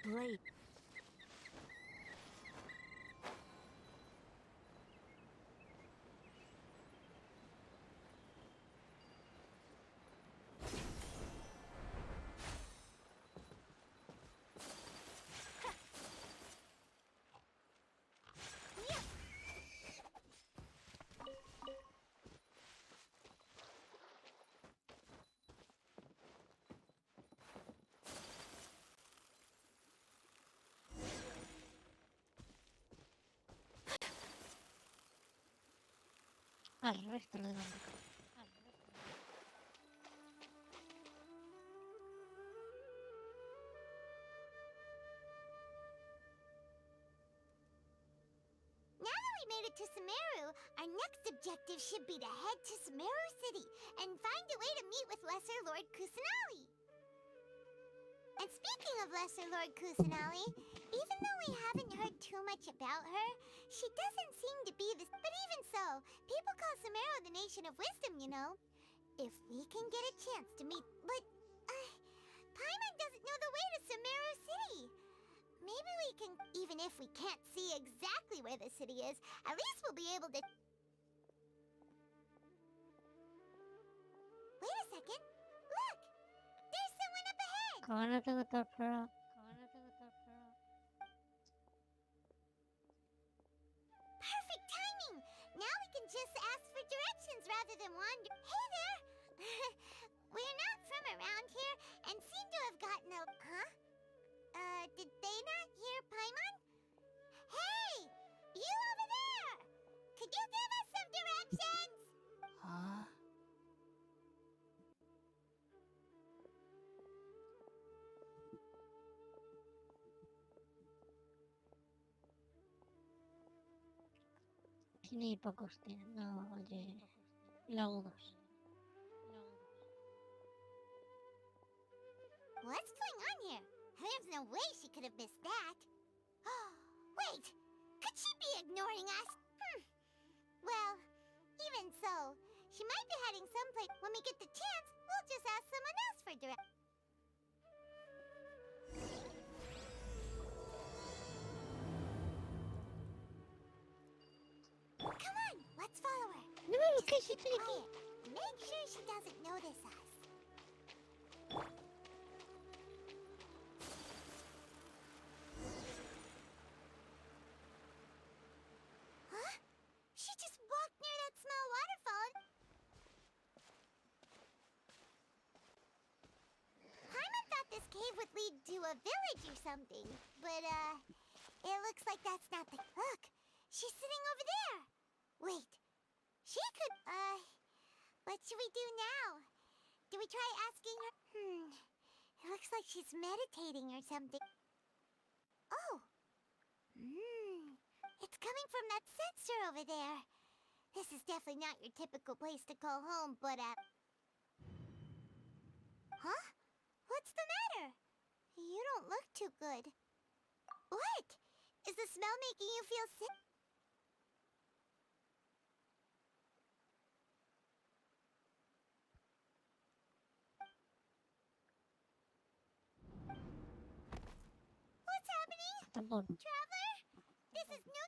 blade. Al resto le damos. Now that we made it to Sumeru, our next objective should be to head to Sumeru City and find a way to meet with Lesser Lord Kusanali. And speaking of Lesser Lord Kusanali, even though we haven't heard too much about her, she doesn't seem to be this. But even so, people call Sumeru the Nation of Wisdom, you know. If we can get a chance to meet. But, Paimon doesn't know the way to Sumeru City. Maybe we can, even if we can't see exactly where the city is, at least we'll be able to. Wait a second. Look! There's someone up ahead! Kawanate go torpero. Perfect timing! Now we can just ask for directions rather than wander. Hey there! We're not from around here and seem to have gotten a. Huh? Did they not hear Paimon? Hey! You over there! Could you give us some directions? Huh? Tiene pocos tiene. No, oye. Laudos. What's going on here? There's no way she could have missed that. Wait! Could she be ignoring us? Well, even so, she might be heading someplace. When we get the chance, we'll just ask someone else for directions. Come on, let's follow her. No, Just que keep sí, quiet. Make sure she doesn't notice us. Huh? She just walked near that small waterfall. Paimon thought this cave would lead to a village or something, but it looks like that's not the. Look, she's sitting over there. Wait, she could. What should we do now? Do we try asking her? It looks like she's meditating or something. Oh. It's coming from that sensor over there. This is definitely not your typical place to call home, but Huh? What's the matter? You don't look too good. What? Is the smell making you feel sick? What's happening? Tapón. Traveler? This is no.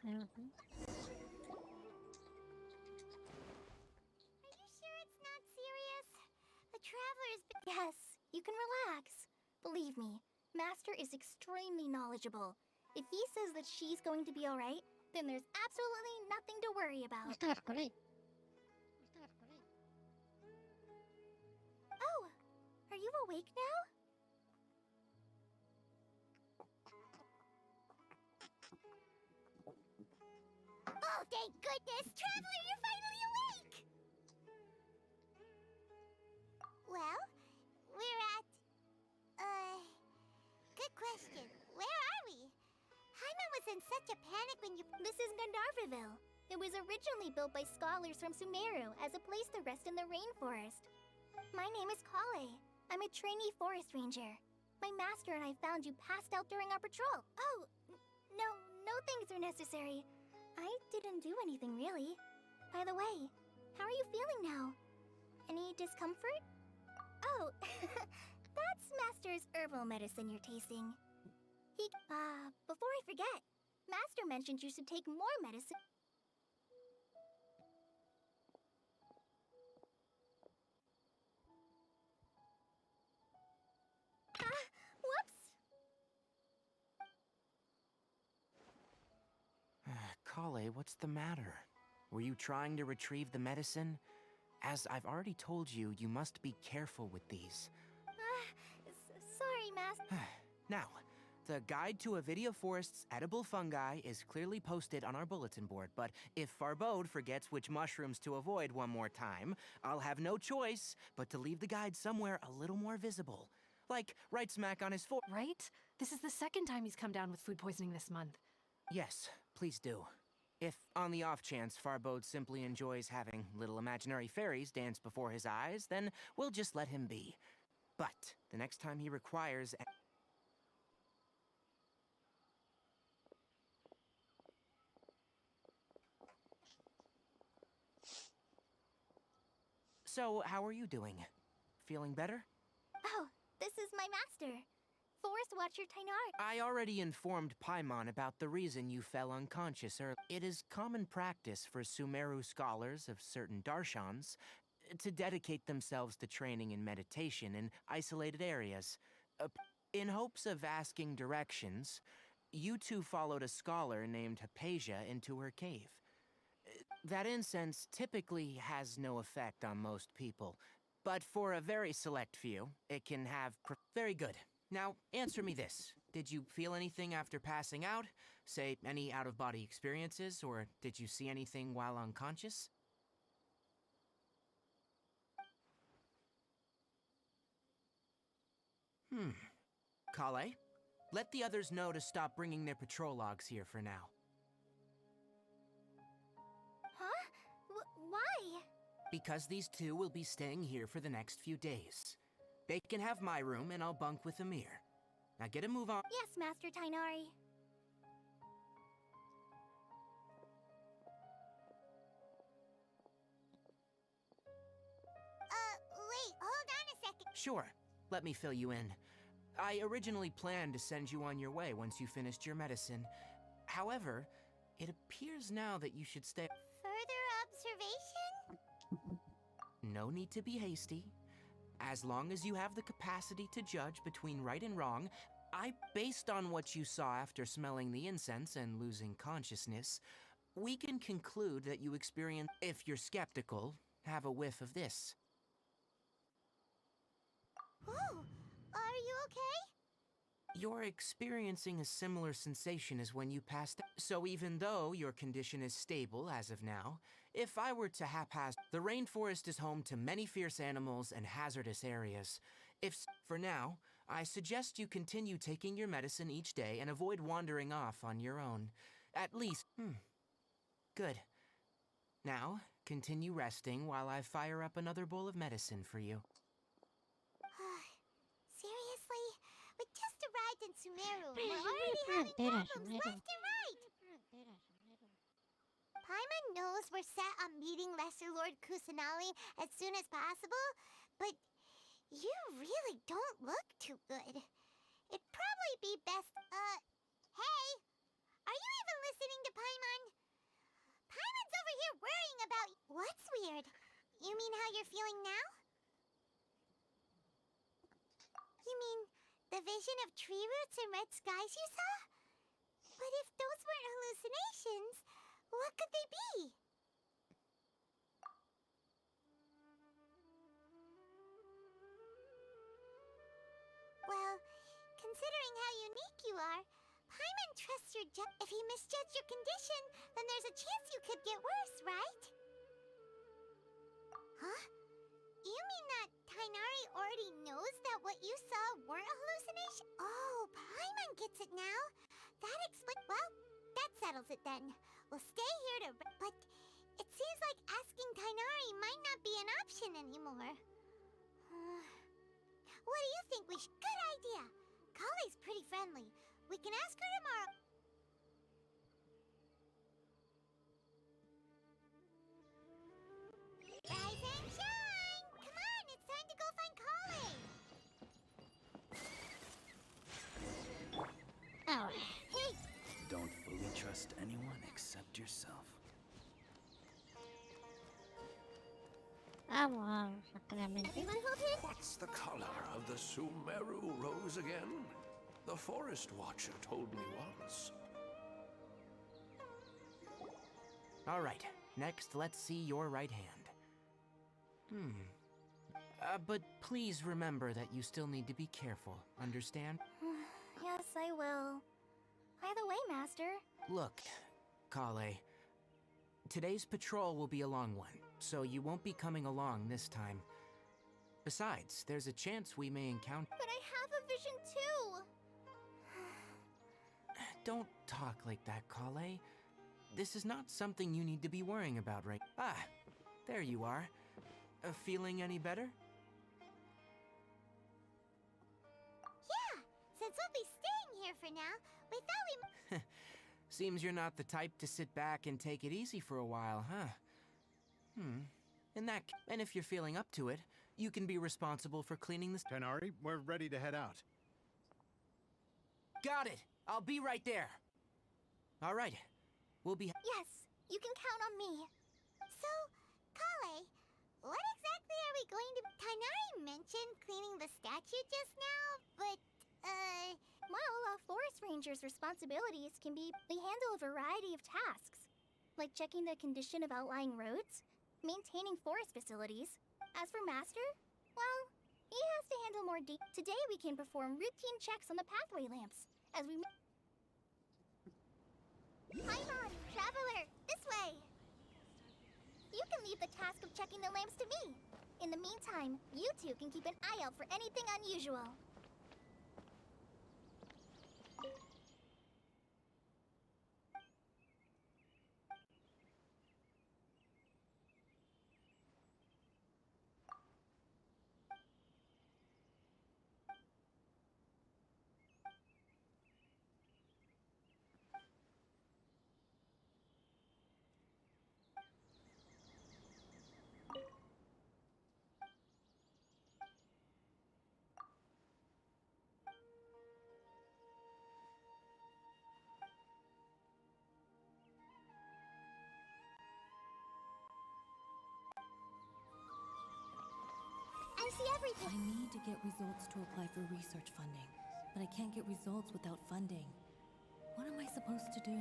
Mhm. Are you sure it's not serious? A traveler is... Yes, you can relax. Believe me, Master is extremely knowledgeable. If he says that she's going to be alright, then there's absolutely nothing to worry about. Está correcto. Oh, are you awake now? Oh, thank goodness! Traveler, you're finally awake! Well, we're at... Good question. Where are we? Hyman was in such a panic when you... This is Gandharvaville. It was originally built by scholars from Sumeru as a place to rest in the rainforest. My name is Kale. I'm a trainee forest ranger. My master and I found you passed out during our patrol. Oh, no things are necessary. I didn't do anything, really. By the way, how are you feeling now? Any discomfort? Oh, that's Master's herbal medicine you're tasting. Before I forget, Master mentioned you should take more medicine. Whoops! Kale, what's the matter? Were you trying to retrieve the medicine? As I've already told you, you must be careful with these. Sorry, Master. Now, the guide to Avidia Forest's edible fungi is clearly posted on our bulletin board, but if Farbode forgets which mushrooms to avoid one more time, I'll have no choice but to leave the guide somewhere a little more visible. Like right smack on his foot. Right? This is the second time he's come down with food poisoning this month. Yes, please do. If, on the off chance, Farbode simply enjoys having little imaginary fairies dance before his eyes, then we'll just let him be. But the next time he requires... So, how are you doing? Feeling better? Oh, this is my master. Forest Watcher Tainar. I already informed Paimon about the reason you fell unconscious earlier. It is common practice for Sumeru scholars of certain darshans to dedicate themselves to training in meditation in isolated areas. In hopes of asking directions, you two followed a scholar named Hypatia into her cave. That incense typically has no effect on most people, but for a very select few, it can have... Very good. Now, answer me this. Did you feel anything after passing out? Say, any out-of-body experiences, or did you see anything while unconscious? Kale, let the others know to stop bringing their patrol logs here for now. Huh? Why? Because these two will be staying here for the next few days. They can have my room, and I'll bunk with Amir. Now get a move on. Yes, Master Tainari. Wait, hold on a second. Sure, let me fill you in. I originally planned to send you on your way once you finished your medicine. However, it appears now that you should stay. Further observation? No need to be hasty. As long as you have the capacity to judge between right and wrong, based on what you saw after smelling the incense and losing consciousness, we can conclude that you experience, if you're skeptical, have a whiff of this. Oh, are you okay? You're experiencing a similar sensation as when you passed out. So even though your condition is stable as of now, if I were to haphazard, the rainforest is home to many fierce animals and hazardous areas. For now, I suggest you continue taking your medicine each day and avoid wandering off on your own. At least, Good. Now, continue resting while I fire up another bowl of medicine for you. Seriously? We just arrived in Sumeru. We're already having problems left and right. Paimon knows we're set on meeting Lesser Lord Kusanali as soon as possible, but you really don't look too good. It'd probably be best, hey! Are you even listening to Paimon? over here worrying about... What's weird? You mean how you're feeling now? You mean the vision of tree roots and red skies you saw? But if those weren't hallucinations, what could they be? Well, considering how unique you are, Paimon trusts your If he misjudged your condition, then there's a chance you could get worse, right? Huh? You mean that Tainari already knows that what you saw weren't hallucinations? Oh, Paimon gets it now. That explains... Well, that settles it then. We'll stay here to... But it seems like asking Tainari might not be an option anymore. What do you think we should... Good idea. Kale's pretty friendly. We can ask her tomorrow. Rise and shine! Come on, it's time to go find Kale! Oh, Hey! Don't fully trust anyone except yourself. Sacramento. Everyone hold it? What's the color of the Sumeru rose again? The Forest Watcher told me once. All right, next let's see your right hand. But please remember that you still need to be careful, understand? Yes, I will. By the way, Master. Look, Kale, today's patrol will be a long one, so you won't be coming along this time. Besides, there's a chance we may encounter... But I have a vision too! Don't talk like that, Kale. This is not something you need to be worrying about right... Ah, there you are. Feeling any better? Yeah! Since we'll be staying here for now, we thought we... Seems you're not the type to sit back and take it easy for a while, huh? And if you're feeling up to it, you can be responsible for cleaning the... Tainari, we're ready to head out. Got it! I'll be right there! All right. We'll be... Yes, you can count on me. So, Kale, what exactly are we going to... Tainari mentioned cleaning the statue just now, but, Well, a forest ranger's responsibilities can be... They handle a variety of tasks, like checking the condition of outlying roads, maintaining forest facilities. As for Master, well, he has to handle more Today we can perform routine checks on the pathway lamps, as we... Paimon, Traveler, this way! You can leave the task of checking the lamps to me. In the meantime, you two can keep an eye out for anything unusual. I see everything. I need to get results to apply for research funding, but I can't get results without funding. What am I supposed to do?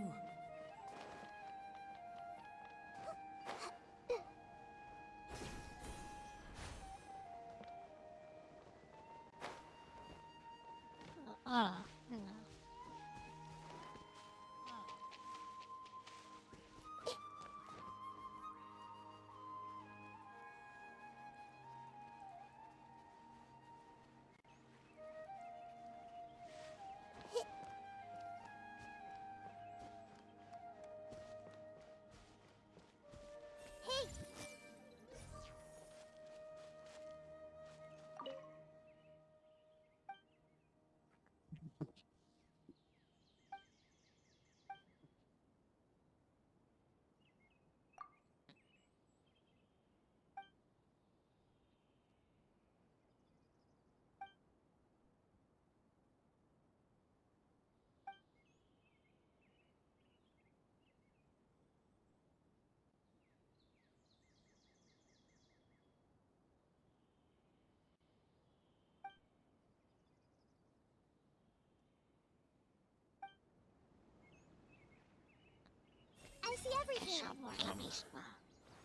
Hang on. Hey! everything. somos la misma.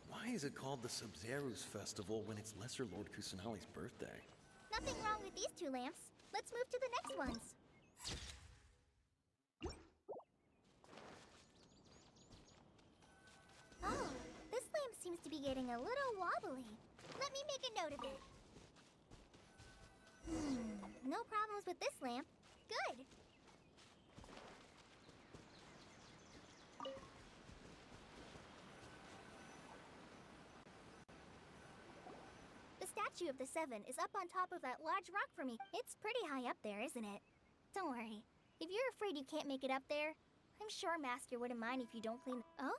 Why is it called the Sub-Zero's Festival when it's Lesser Lord Kusanali's birthday? Nothing wrong with these 2 lamps. Let's move to the next ones. Oh, this lamp seems to be getting a little wobbly. Let me make a note of it. No problems with this lamp. Good. The statue of the 7 is up on top of that large rock for me. It's pretty high up there, isn't it? Don't worry. If you're afraid you can't make it up there, I'm sure Master wouldn't mind if you don't clean. Oh?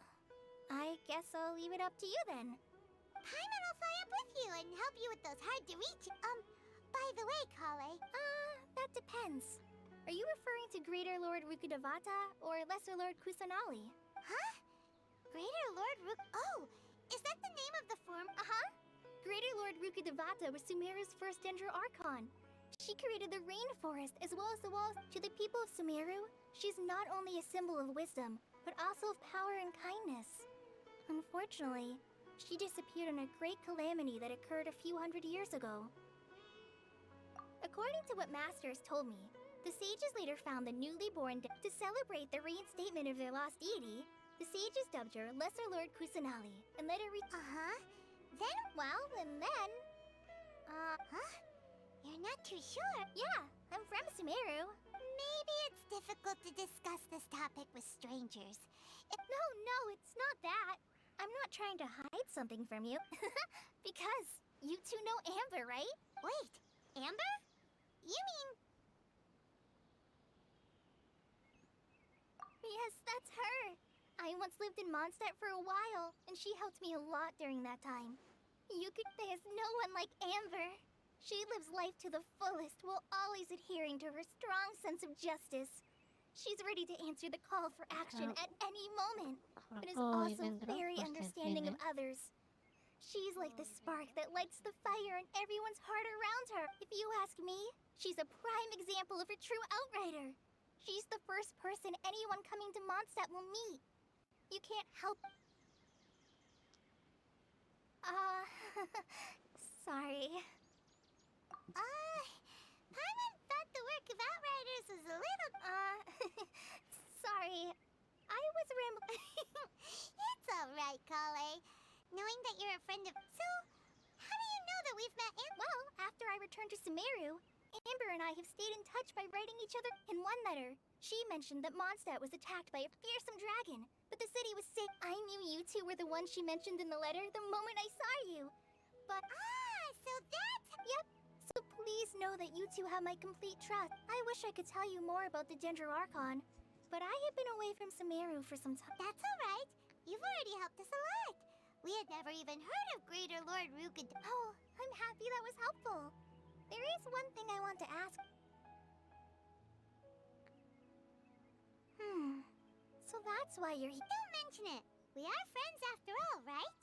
I guess I'll leave it up to you then. Paimon will fly up with you and help you with those hard to reach. By the way, Kale. That depends. Are you referring to Greater Lord Rukkhadevata or Lesser Lord Kusanali? Huh? Greater Lord Oh! Is that the name of the form? Uh-huh. Greater Lord Rukkhadevata was Sumeru's first Dendro Archon. She created the rainforest as well as the walls. To the people of Sumeru, she's not only a symbol of wisdom, but also of power and kindness. Unfortunately, she disappeared in a great calamity that occurred a few hundred years ago. According to what Master has told me, the sages later found the newly born to celebrate the reinstatement of their lost deity. The sages dubbed her Lesser Lord Kusanali and let her and then... Huh? You're not too sure? Yeah, I'm from Sumeru. Maybe it's difficult to discuss this topic with strangers. No, it's not that. I'm not trying to hide something from you. Because you 2 know Amber, right? Wait, Amber? You mean... Yes, that's her. I once lived in Mondstadt for a while, and she helped me a lot during that time. There's no one like Amber. She lives life to the fullest while always adhering to her strong sense of justice. She's ready to answer the call for action at any moment, but is also very understanding of others. She's like the spark that lights the fire in everyone's heart around her. If you ask me, she's a prime example of a true outrider. She's the first person anyone coming to Mondstadt will meet. You can't help... Sorry. Paimon thought the work of Outriders was a little... Sorry. I was rambling... It's alright, Kale. Knowing that you're a friend of... So, how do you know that we've met Well, after I returned to Sumeru, Amber and I have stayed in touch by writing each other. In one letter, she mentioned that Mondstadt was attacked by a fearsome dragon, but the city was safe. I knew you 2 were the ones she mentioned in the letter the moment I saw you. But... so that's... Yep. So please know that you 2 have my complete trust. I wish I could tell you more about the Dendro Archon, but I have been away from Sumeru for some time. That's alright. You've already helped us a lot. We had never even heard of Greater Lord Rukkhad... Oh, I'm happy that was helpful. There is one thing I want to ask. So that's why you're here. Don't mention it. We are friends after all, right?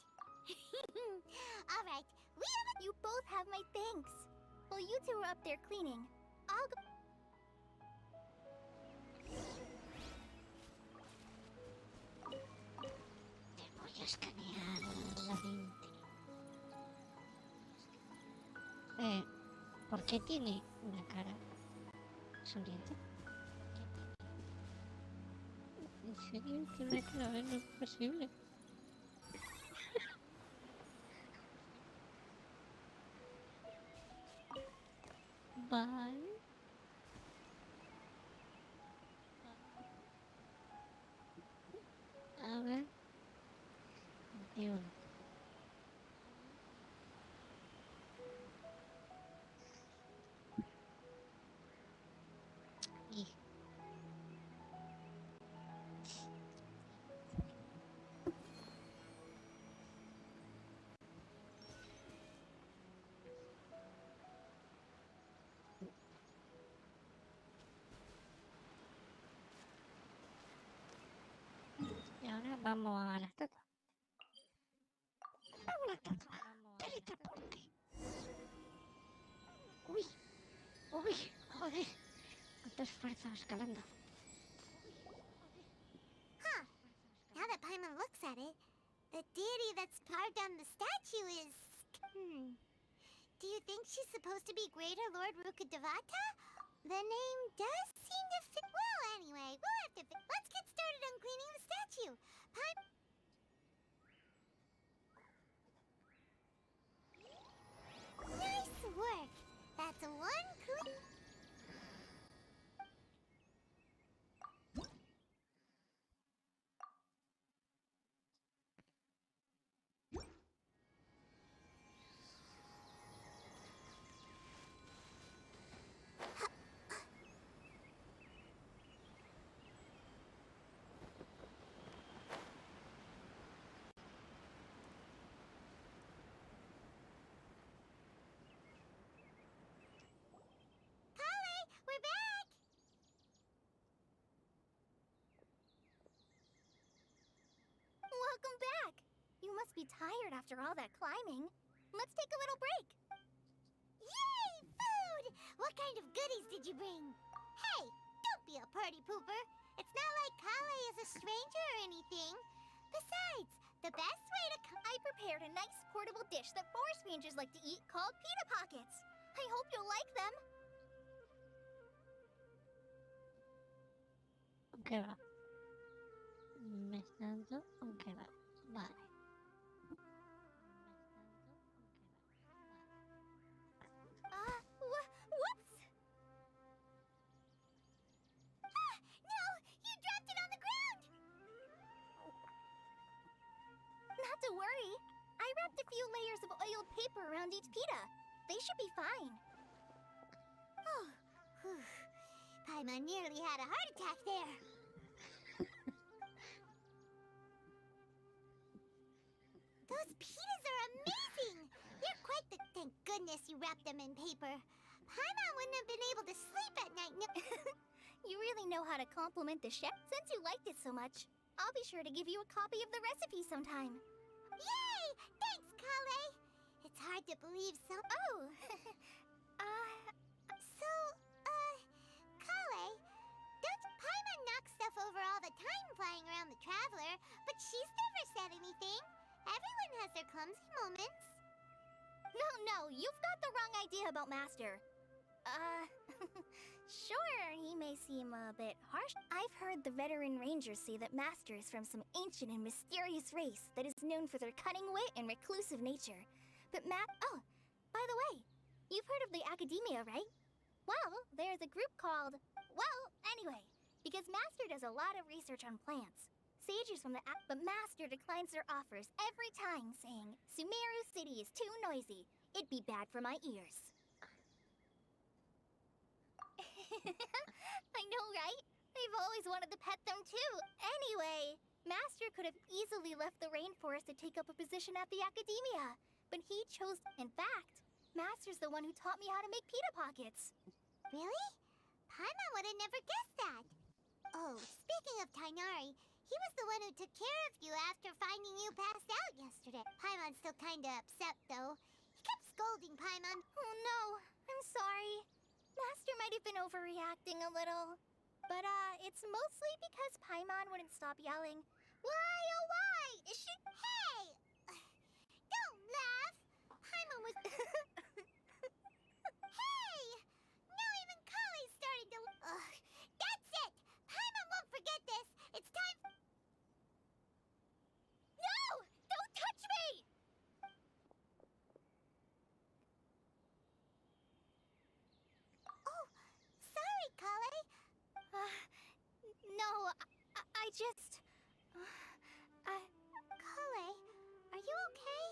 Alright, we have... You both have my thanks. While you 2 are up there cleaning, I'll go... Te voy a escanear la mente. ¿Por qué tiene una cara sonriente? ¿En serio? Tiene una cara no es posible. Vale. A ver. 21. Y... Y ahora vamos a la estatua. ¡A una estatua! ¡Teletransporte! ¡Uy! ¡Uy! ¡Joder! ¡Cuánto esfuerzo escalando! Huh. Now that Paimon looks looks at it, the deity that's carved on the statue is... Do you think she's supposed to be Greater Lord Rukkhadevata? The name does seem to fit... Well, anyway, we'll have to... Let's get started on cleaning the statue. Nice work. That's one clean... We're back! Welcome back! You must be tired after all that climbing. Let's take a little break. Yay! Food! What kind of goodies did you bring? Hey, don't be a party pooper. It's not like Kale is a stranger or anything. Besides, the best way to I prepared a nice portable dish that forest rangers like to eat called pita pockets. I hope you'll like them. Un kebab. Me está dando un kebab. Vale. Whoops! Ah! No! You dropped it on the ground! Not to worry. I wrapped a few layers of oiled paper around each pita. They should be fine. Oh, whew. Paimon nearly had a heart attack there. Those pitas are amazing! You're quite the... Thank goodness you wrapped them in paper. Paimon wouldn't have been able to sleep at night. You really know how to compliment the chef since you liked it so much. I'll be sure to give you a copy of the recipe sometime. Yay! Thanks, Kale! It's hard to believe so... Oh! Kale, don't Paimon knock stuff over all the time flying around the Traveler, but she's never said anything. Everyone has their clumsy moments. No, you've got the wrong idea about Master. Sure, he may seem a bit harsh. I've heard the veteran rangers say that Master is from some ancient and mysterious race that is known for their cunning wit and reclusive nature. But Oh, by the way, you've heard of the Academia, right? Well, there's a group called... Well, anyway, because Master does a lot of research on plants. Sages from the but Master declines their offers every time, saying, Sumeru City is too noisy. It'd be bad for my ears. I know, right? I've always wanted to pet them too. Anyway, Master could have easily left the rainforest to take up a position at the Academia, but he chose... In fact, Master's the one who taught me how to make pita pockets. Really? Paimon would have never guessed that. Oh, speaking of Tainari, he was the one who took care of you after finding you passed out yesterday. Paimon's still kinda upset, though. He kept scolding Paimon. Oh no, I'm sorry. Master might have been overreacting a little. But, it's mostly because Paimon wouldn't stop yelling, Why, oh why? Is she... Hey! Don't laugh! Paimon was... Hey! Now even Kale's starting to... Ugh, that's it! Paimon won't forget this! It's time... No! Don't touch me! Oh, sorry, Kale. No, I just... Kale, are you okay?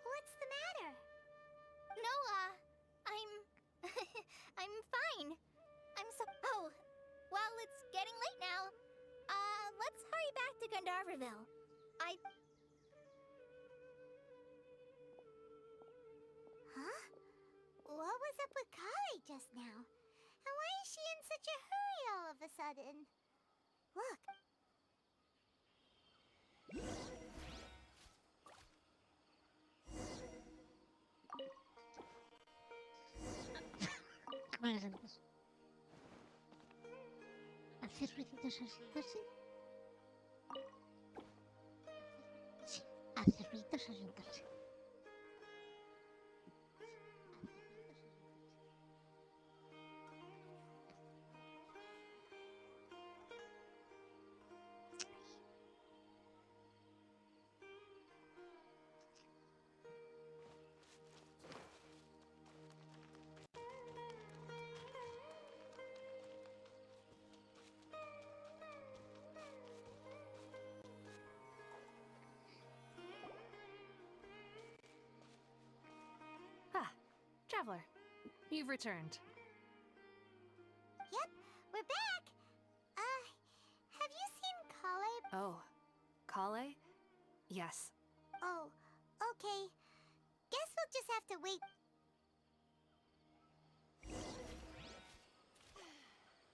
What's the matter? No, I'm... I'm fine. I'm so... Oh, well, it's getting late now. Let's hurry back to Gandharvaville. Huh? What was up with Kale just now? And why is she in such a hurry all of a sudden? Look. Buenas antes. ¿Hacer ruiditos así? Apitos a juntarse. Ah, Traveler. You've returned. Yep, we're back. Have you seen Kale? Oh, Kale? Yes. Oh, okay. Guess we'll just have to wait.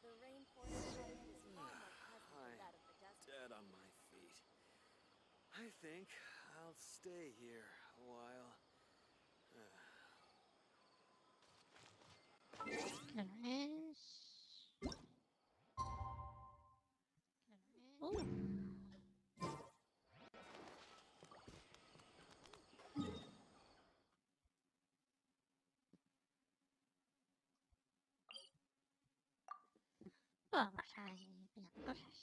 The rainforest climate is far more pleasant than that of the desert. Dead on my feet. I think I'll stay here a while. Claro es. Claro es. Vamos a ir pillando cosas.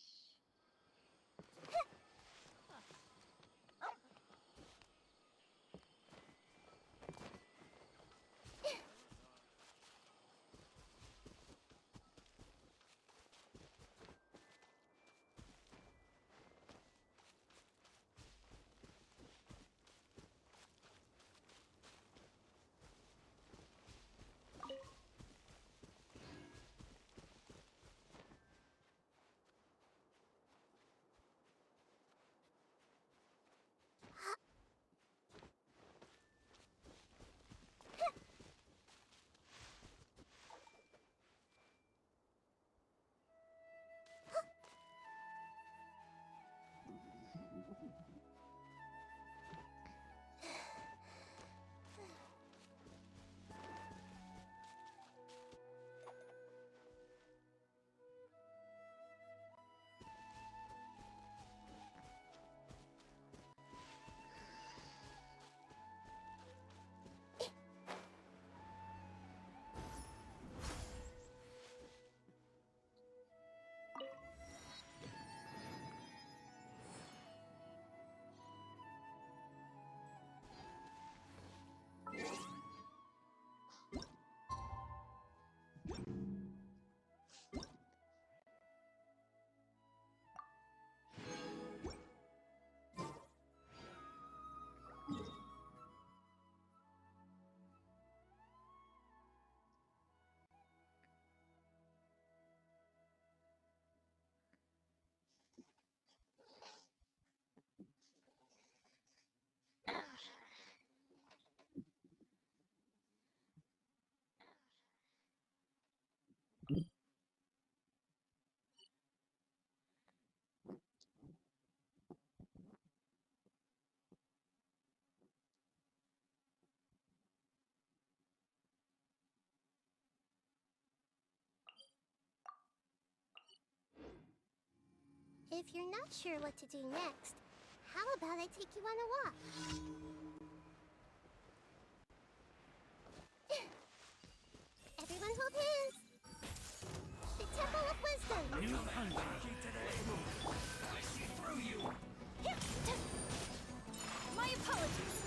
If you're not sure what to do next, how about I take you on a walk? Everyone hold hands. The Temple of Wisdom. You hungry today? I see through you. My apologies.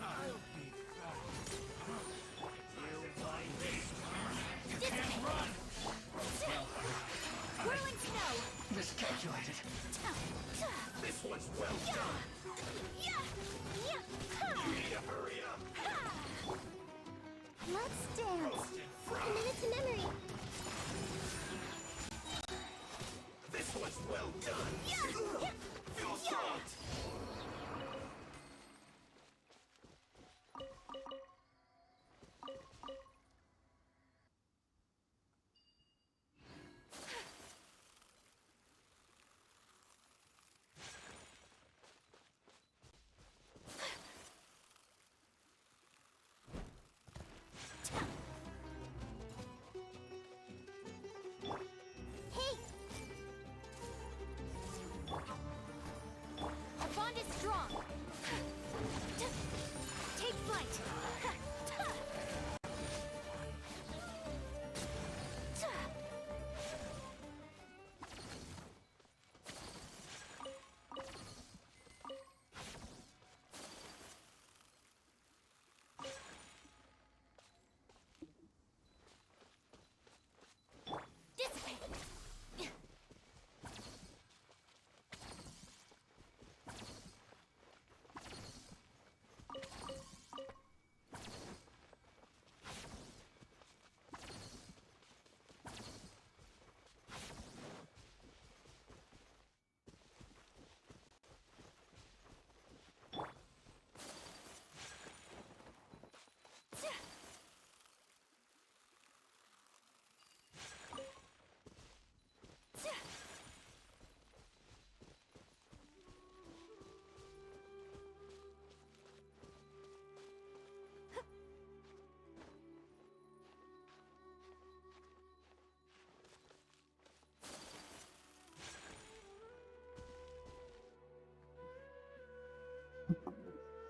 I'll be back. You find this. You can't run. Whirling snow. Miscalculated. This was well done. You need to hurry up. Let's dance. A minute to memory. strong. Take flight.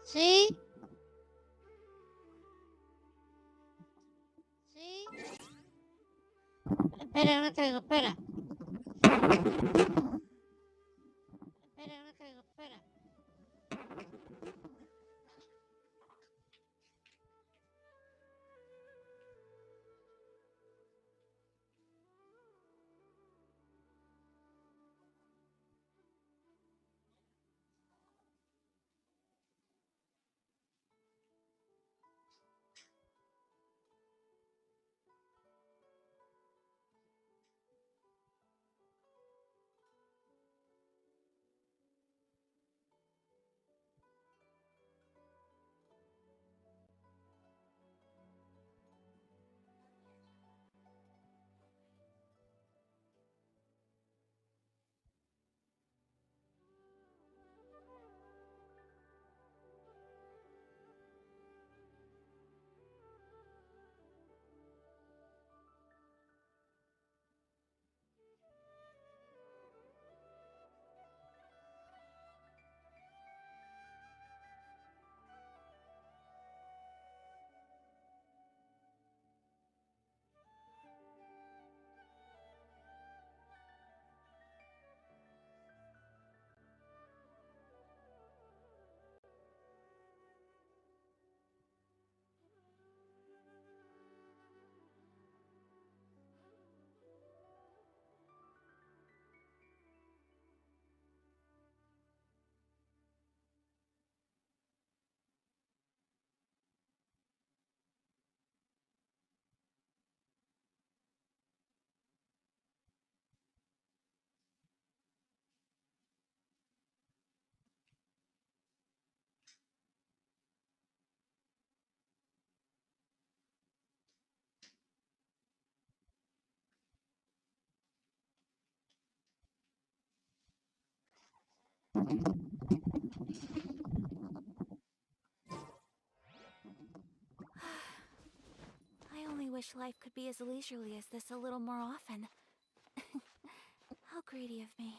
¿Sí? ¿Sí? Espera, no caigo, espera. Espera, no caigo, espera. I only wish life could be as leisurely as this a little more often. How greedy of me.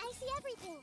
I see everything.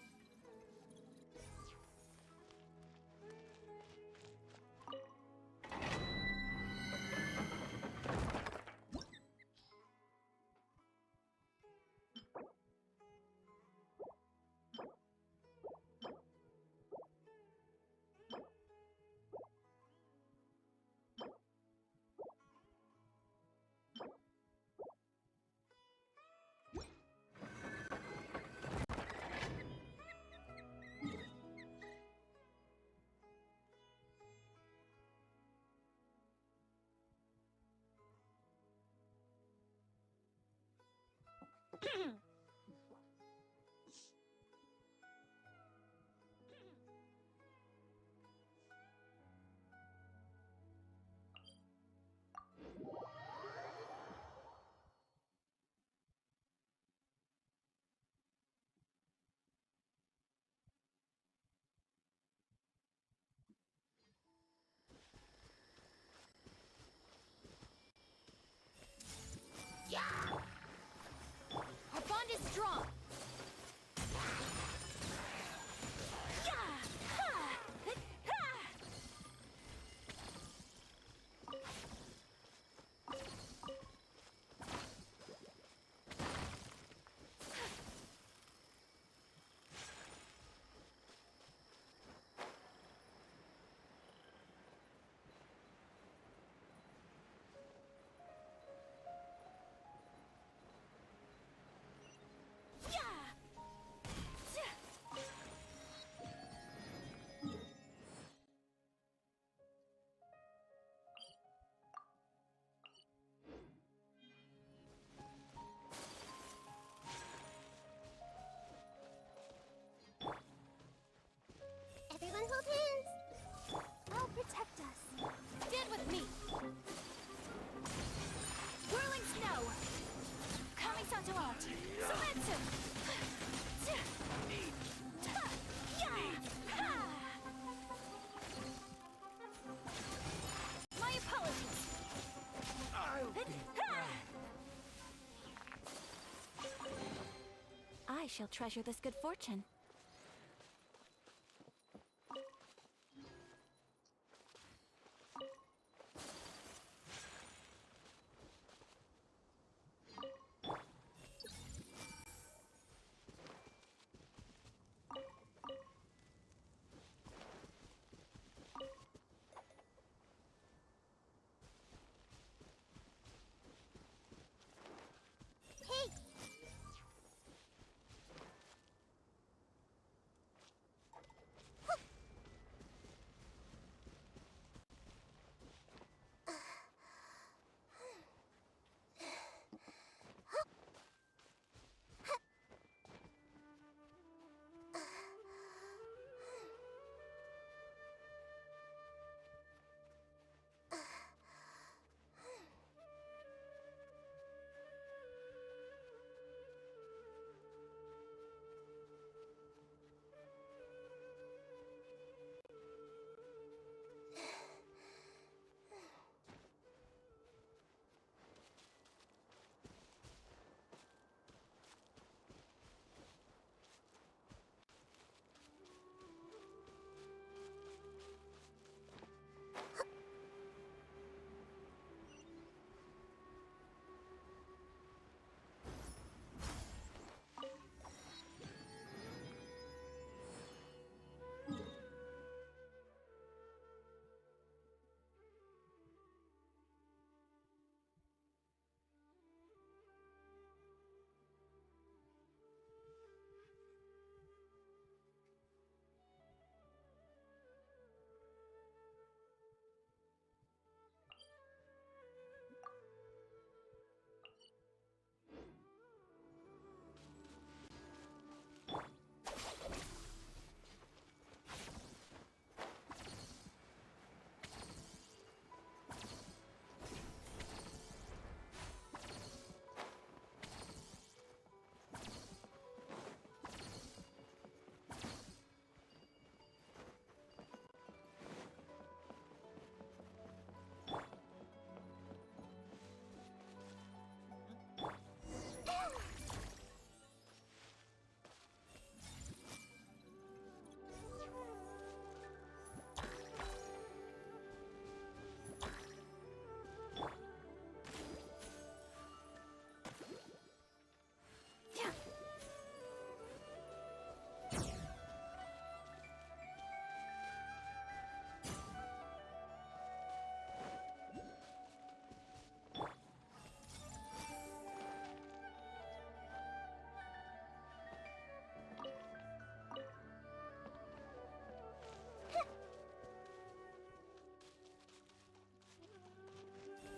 Our bond is strong. Everyone hold hands. I'll protect us. Stand with me. Whirling snow. Coming Santo Art. Sumetsu. My apologies. I shall treasure this good fortune. Hey!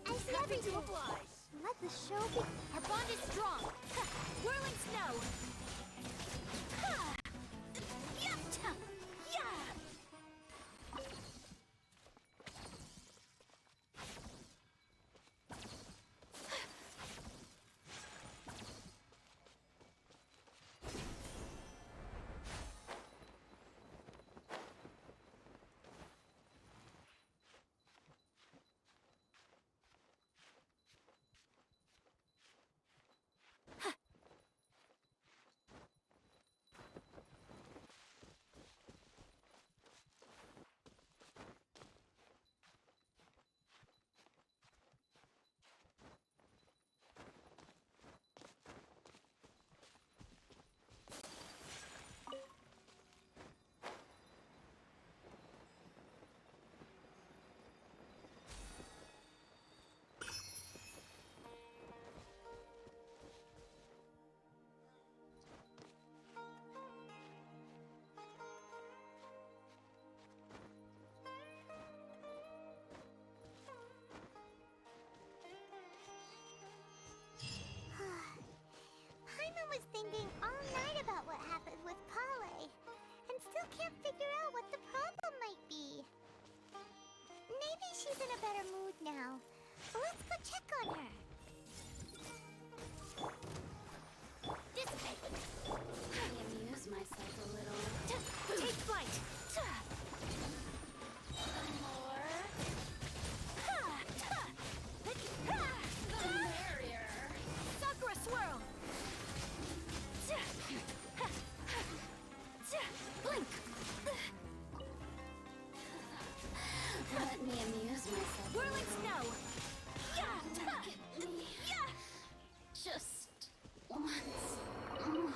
I see Nothing to everything. oblige. Let The show Our bond is strong. Whirling snow. Paimon was thinking all night about what happened with Pale, and still can't figure out what the problem might be. Maybe she's in a better mood now. Let's go check on her. Dissipate. I amuse myself a little. Take flight. The merrier. Sakura swirl. Blink. Let me amuse myself. Whirling snow. Look at me. Just once more.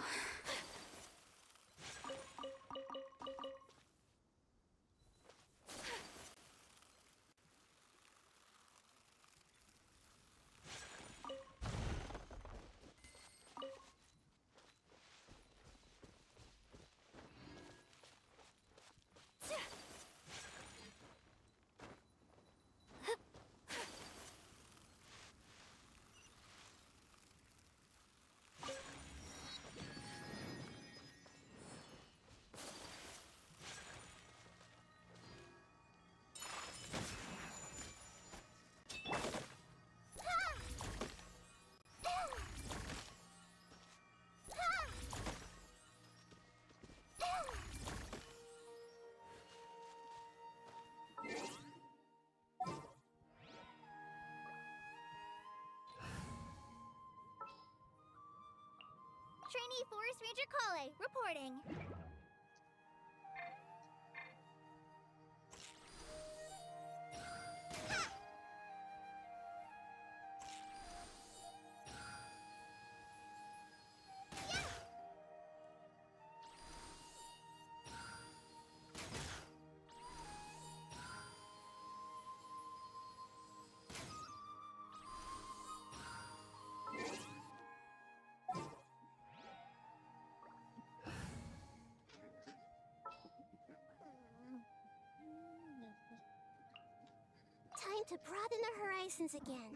Trainee Forest Ranger Kale, reporting. Time to broaden the horizons again.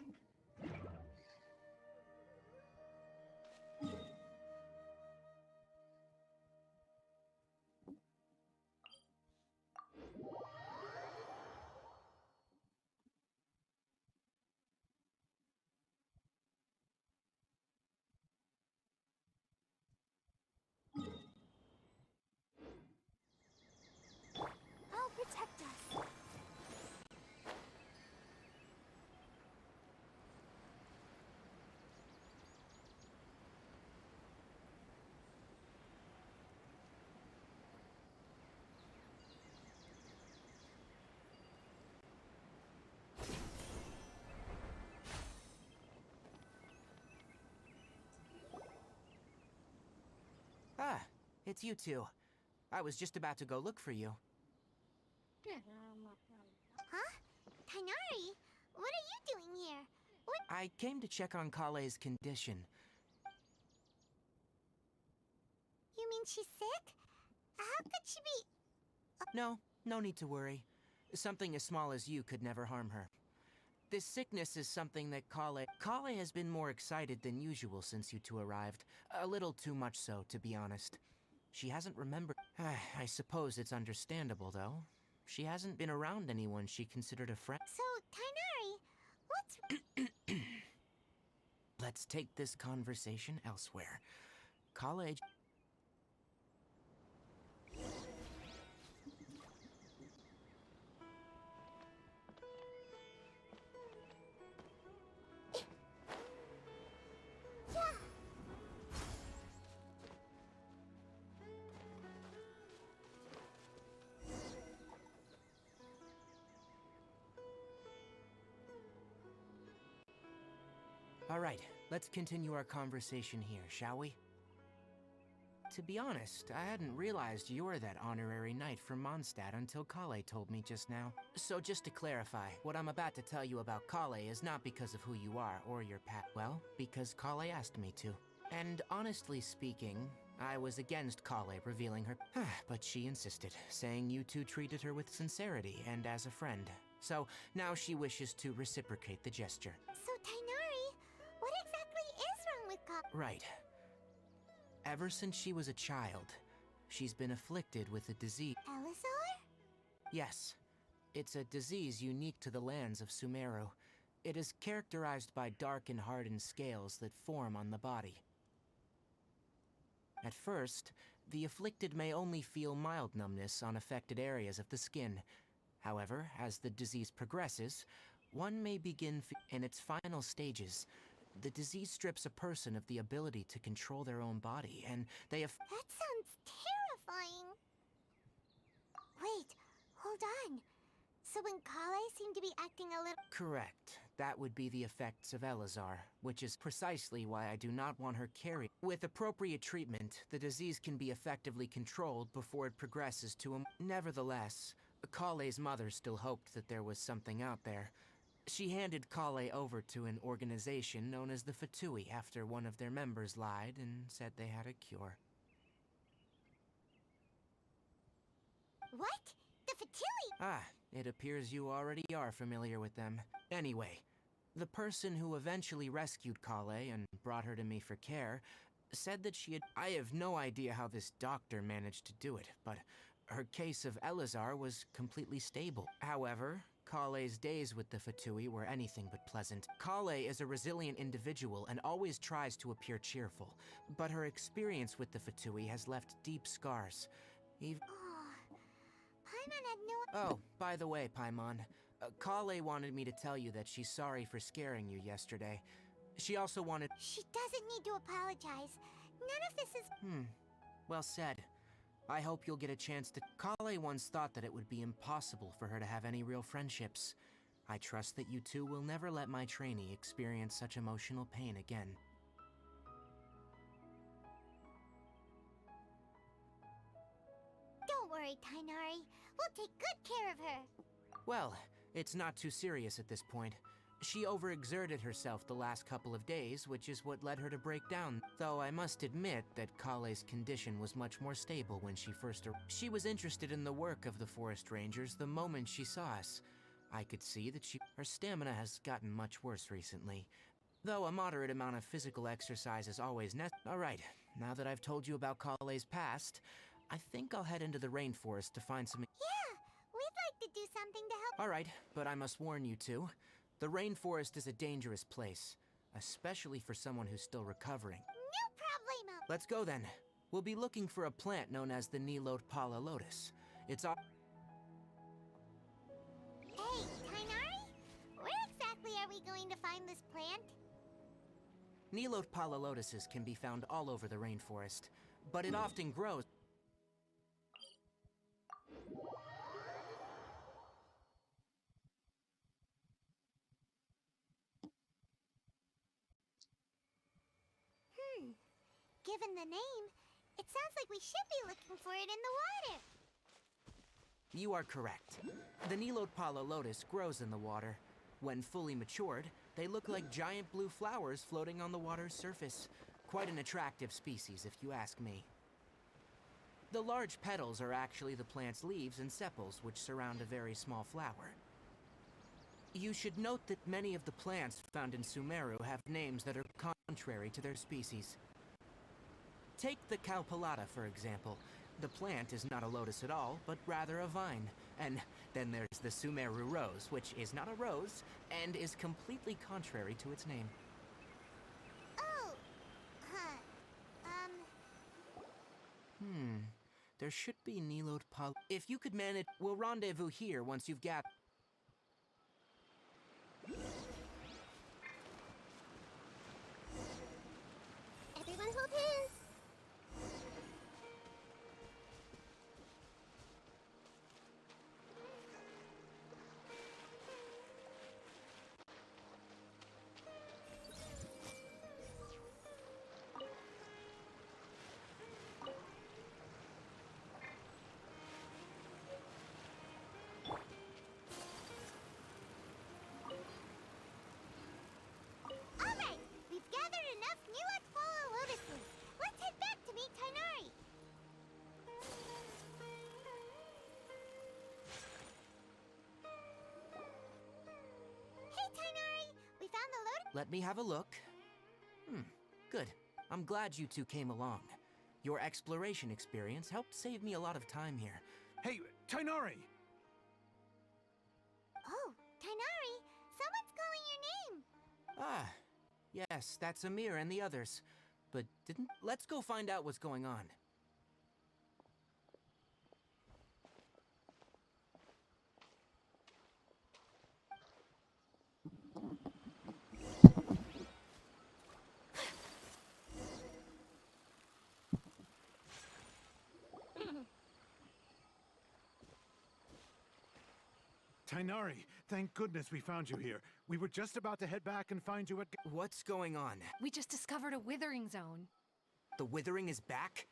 I'll protect us. Ah, it's you two. I was just about to go look for you. Huh? Kainari, what are you doing here? What? I came to check on Kale's condition. You mean she's sick? How could she be? No need to worry. Something as small as you could never harm her. This sickness is something that Kale has been more excited than usual since you two arrived. A little too much so, to be honest. She hasn't remembered. I suppose it's understandable, though. She hasn't been around anyone she considered a friend. So, Tainari, what's... Let's take this conversation elsewhere. College. All right, let's continue our conversation here, shall we? To be honest, I hadn't realized you're that honorary knight from Mondstadt until Kale told me just now. So just to clarify, what I'm about to tell you about Kale is not because of who you are or your well, because Kale asked me to. And honestly speaking, I was against Kale revealing her, but she insisted, saying you two treated her with sincerity and as a friend. So now she wishes to reciprocate the gesture. So, Tainari, what exactly is wrong with Kale? Right. Ever since she was a child, she's been afflicted with a disease. Elazar? Yes. It's a disease unique to the lands of Sumeru. It is characterized by dark and hardened scales that form on the body. At first, the afflicted may only feel mild numbness on affected areas of the skin. However, as the disease progresses, one may begin in its final stages. The disease strips a person of the ability to control their own body, and they have... That sounds terrifying. Wait, hold on. So when Kale seemed to be acting a little... Correct. That would be the effects of Elazar, which is precisely why I do not want her carried. With appropriate treatment, the disease can be effectively controlled before it progresses to a... Nevertheless, Kale's mother still hoped that there was something out there. She handed Kale over to an organization known as the Fatui after one of their members lied and said they had a cure. What? The Fatui? Ah, it appears you already are familiar with them. Anyway, the person who eventually rescued Kale and brought her to me for care said that she had... I have no idea how this doctor managed to do it, but her case of Elazar was completely stable. However, Kale's days with the Fatui were anything but pleasant. Kale is a resilient individual and always tries to appear cheerful, but her experience with the Fatui has left deep scars. Oh, Paimon had no... Oh, by the way, Paimon, Kale wanted me to tell you that she's sorry for scaring you yesterday. She also wanted... She doesn't need to apologize. None of this is... Well said. I hope you'll get a chance to... Kale once thought that it would be impossible for her to have any real friendships. I trust that you two will never let my trainee experience such emotional pain again. Don't worry, Tainari. We'll take good care of her. Well, it's not too serious at this point. She overexerted herself the last couple of days, which is what led her to break down. Though I must admit that Kale's condition was much more stable when she first arrived. She was interested in the work of the forest rangers the moment she saw us. I could see that her stamina has gotten much worse recently. Though a moderate amount of physical exercise is always necessary. Alright, now that I've told you about Kale's past, I think I'll head into the rainforest to find some... Yeah, we'd like to do something to help... Alright, but I must warn you two. The rainforest is a dangerous place, especially for someone who's still recovering. No problemo! Let's go then. We'll be looking for a plant known as the Nilotpala lotus. It's all... Hey, Tainari? Where exactly are we going to find this plant? Nilotpala lotuses can be found all over the rainforest, but it often grows... Given the name, it sounds like we should be looking for it in the water. You are correct. The Nilotpala lotus grows in the water. When fully matured, they look like giant blue flowers floating on the water's surface. Quite an attractive species, if you ask me. The large petals are actually the plant's leaves and sepals, which surround a very small flower. You should note that many of the plants found in Sumeru have names that are contrary to their species. Take the Calpulata, for example. The plant is not a lotus at all, but rather a vine. And then there's the Sumeru rose, which is not a rose, and is completely contrary to its name. Oh, huh. There should be Nilod Pal. If you could manage, we'll rendezvous here once you've gathered. Everyone hold hands. All right, we've gathered enough Nilotpala lotuses. Let's head back to meet Tainari. Hey, Tainari, we found the lotus. Let me have a look. Good. I'm glad you two came along. Your exploration experience helped save me a lot of time here. Hey, Tainari! Oh, Tainari, someone's calling your name. Ah, yes, that's Amir and the others. But didn't... Let's go find out what's going on. Tainari, thank goodness we found you here. We were just about to head back and find you at... What's going on? We just discovered a withering zone. The withering is back?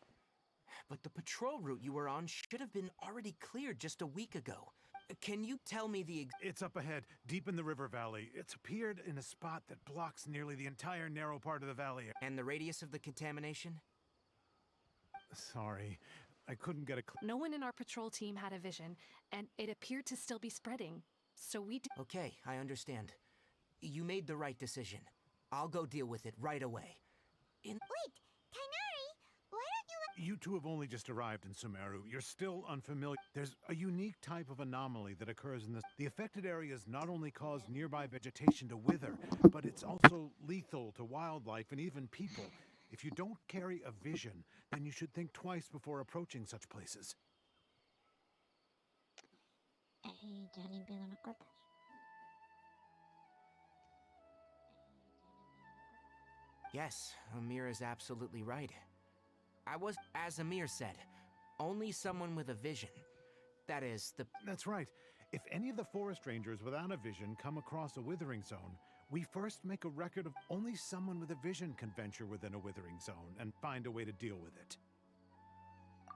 But the patrol route you were on should have been already cleared just a week ago. Can you tell me the It's up ahead, deep in the river valley. It's appeared in a spot that blocks nearly the entire narrow part of the valley. and the radius of the contamination? Sorry, I couldn't get a... No one in our patrol team had a vision, and it appeared to still be spreading. So we Okay, I understand. You made the right decision. I'll go deal with it right away. Wait, Tainari, why don't you You two have only just arrived in Sumeru. You're still unfamiliar. There's a unique type of anomaly that occurs in this. The affected areas not only cause nearby vegetation to wither, but it's also lethal to wildlife and even people. If you don't carry a vision, then you should think twice before approaching such places. Ya limpiando las copas. Yes, Amir is absolutely right. I was, as Amir said, only someone with a vision. That is, the... That's right. If any of the forest rangers without a vision come across a withering zone, we first make a record of only someone with a vision can venture within a withering zone and find a way to deal with it.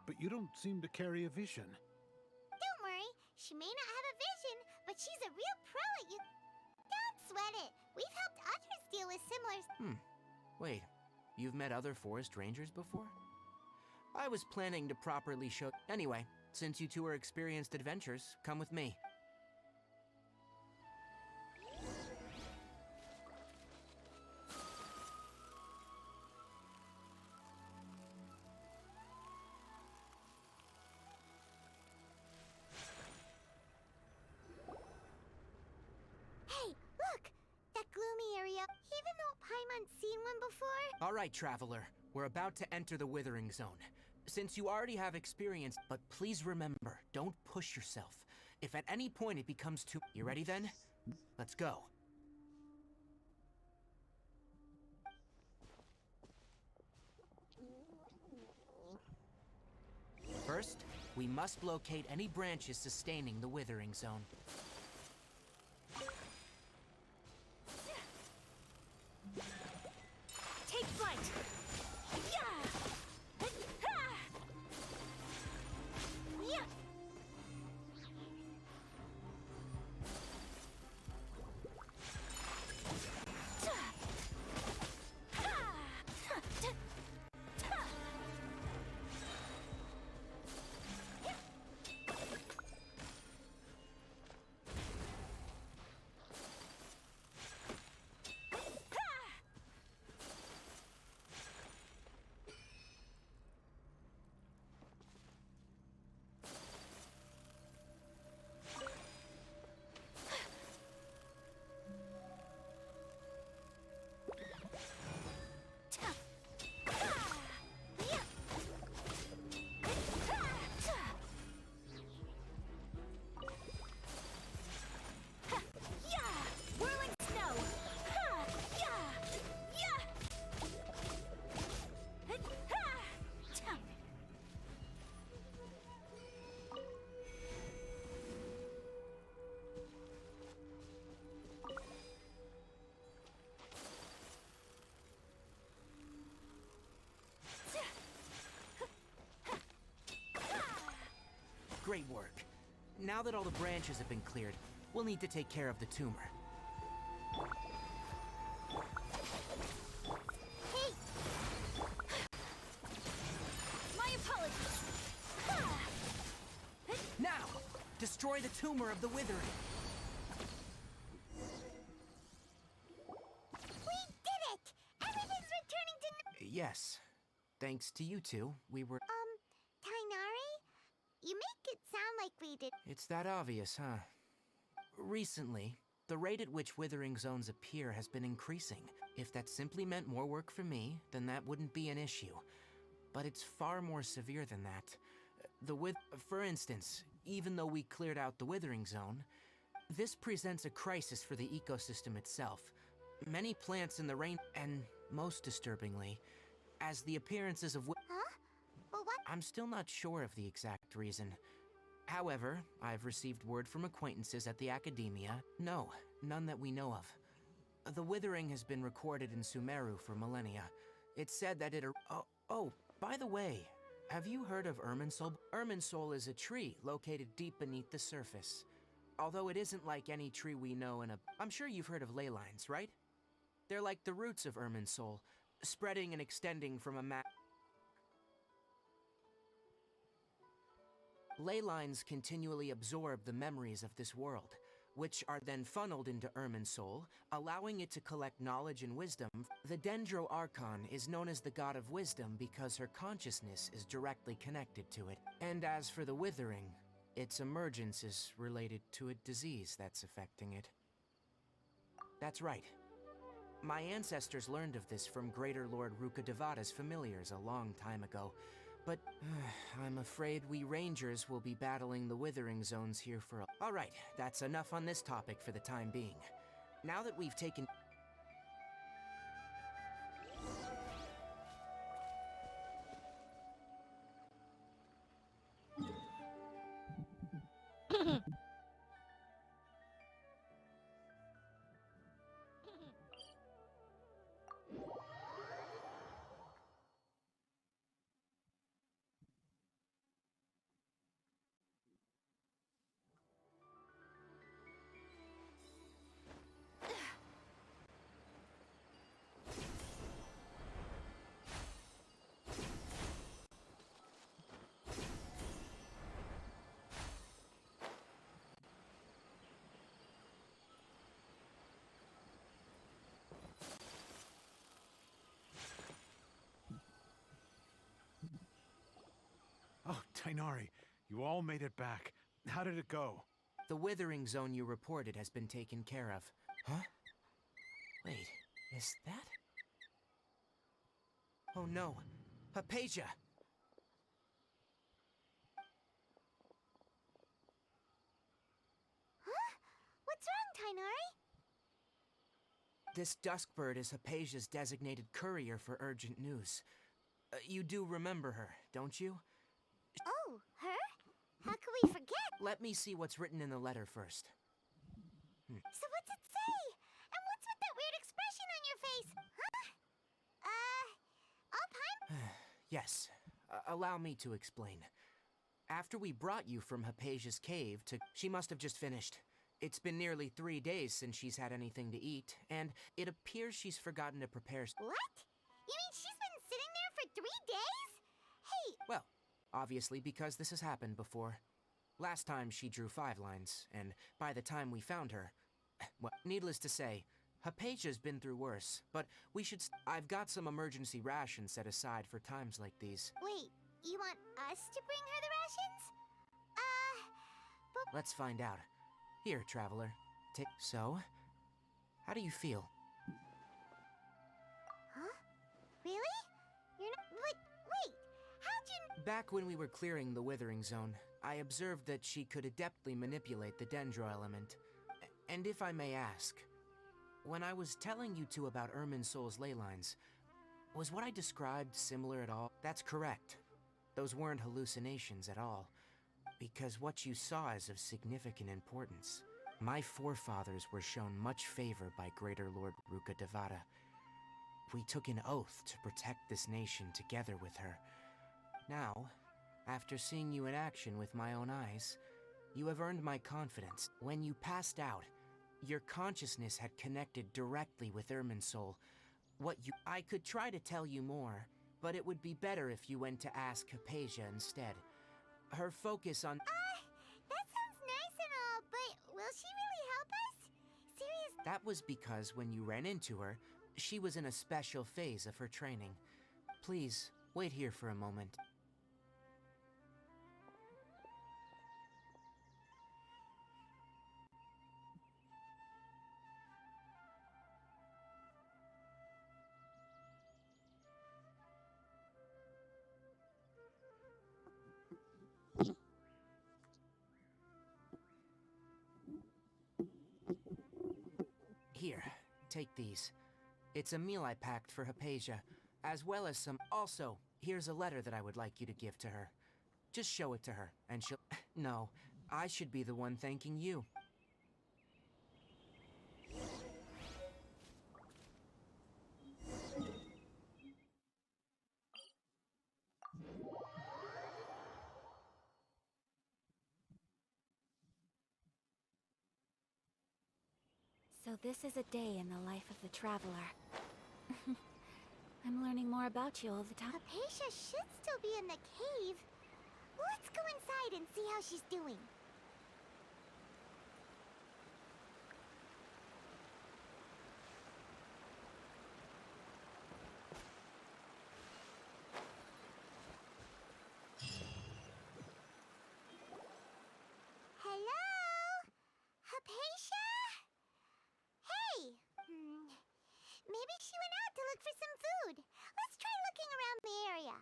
But you don't seem to carry a vision. Don't worry, she may not have a vision, but she's a real pro at you. Don't sweat it. We've helped others deal with similar... Wait, you've met other forest rangers before? I was planning to properly show... Anyway, since you two are experienced adventurers, come with me. Hey, look! That gloomy area. Even though Paimon's seen one before... All right, traveler. We're about to enter the withering zone. Since you already have experience, but please remember, don't push yourself. If at any point it becomes too... You ready then? Let's go. First, we must locate any branches sustaining the withering zone. take flight. Great work. Now that all the branches have been cleared, we'll need to take care of the tumor. Hey! My apologies. Ah! Now! Destroy the tumor of the withering. We did it! Everything's returning to... Yes. Thanks to you two, we were... Tainari? You make it sound like we did... It's that obvious, huh? Recently, the rate at which withering zones appear has been increasing. If that simply meant more work for me, then that wouldn't be an issue. But it's far more severe than that. For instance, even though we cleared out the withering zone, this presents a crisis for the ecosystem itself. Many plants in the rain, and most disturbingly, as the appearances of Huh? But what... I'm still not sure of the exact reason. However, I've received word from acquaintances at the academia. No, none that we know of. The withering has been recorded in Sumeru for millennia. It's said that it... by the way, have you heard of Irminsul? Irminsul is a tree located deep beneath the surface. Although it isn't like any tree we know in a... I'm sure you've heard of ley lines, right? They're like the roots of Irminsul, spreading and extending from a Ley lines continually absorb the memories of this world, which are then funneled into Irminsul, allowing it to collect knowledge and wisdom. The Dendro Archon is known as the god of wisdom because her consciousness is directly connected to it. And as for the withering, its emergence is related to a disease that's affecting it. That's right. My ancestors learned of this from Greater Lord Rukkhadevata's familiars a long time ago. But I'm afraid we Rangers will be battling the withering zones here for a... Alright, that's enough on this topic for the time being. Now that we've taken... Oh, Tainari, you all made it back. How did it go? The withering zone you reported has been taken care of. Huh? Wait, is that... Oh no, Hypatia! Huh? What's wrong, Tainari? This Duskbird is Hypatia's designated courier for urgent news. You do remember her, don't you? Oh, her? How could we forget? Let me see what's written in the letter first. So what's it say? And what's with that weird expression on your face? Huh? Paimon? Yes, allow me to explain. After we brought you from Hypatia's cave to... She must have just finished. It's been nearly 3 days since she's had anything to eat, and it appears she's forgotten to prepare... What? You mean she's been sitting there for 3 days? Hey... Well, obviously because this has happened before. Last time she drew 5 lines, and by the time we found her... Well, needless to say, Hypatia's been through worse, but we should... I've got some emergency rations set aside for times like these. Wait, you want us to bring her the rations? But... Let's find out. Here, traveler. So, how do you feel? Huh? Really? You're not... But, wait! How'd you... Back when we were clearing the withering zone, I observed that she could adeptly manipulate the dendro element. And if I may ask, when I was telling you two about Irminsul's ley lines, was what I described similar at all? That's correct. Those weren't hallucinations at all. Because what you saw is of significant importance. My forefathers were shown much favor by Greater Lord Rukkhadevata. We took an oath to protect this nation together with her. Now, After seeing you in action with my own eyes, you have earned my confidence. When you passed out, your consciousness had connected directly with Irminsul. I could try to tell you more, but it would be better if you went to ask Hypatia instead. Her focus on... That sounds nice and all, but will she really help us? Seriously? That was because when you ran into her, she was in a special phase of her training. Please, wait here for a moment. Here, take these. It's a meal I packed for Hypatia, as well as some... Also, here's a letter that I would like you to give to her. Just show it to her, and she'll... No, I should be the one thanking you. So this is a day in the life of the traveler. I'm learning more about you all the time. Hypatia should still be in the cave. Let's go inside and see how she's doing. Hello? Hypatia? Hey! Maybe she went out to look for some food. Let's try looking around the area.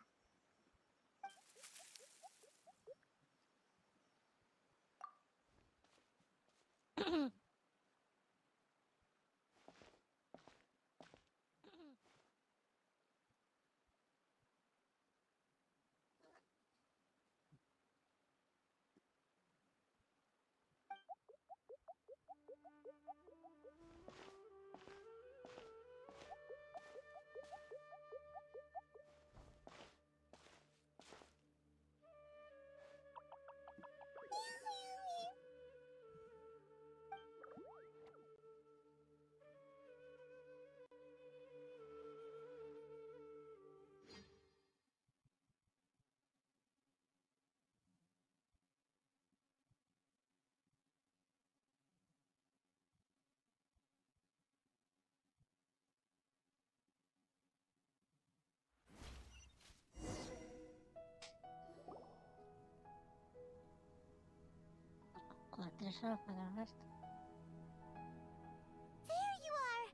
There you are!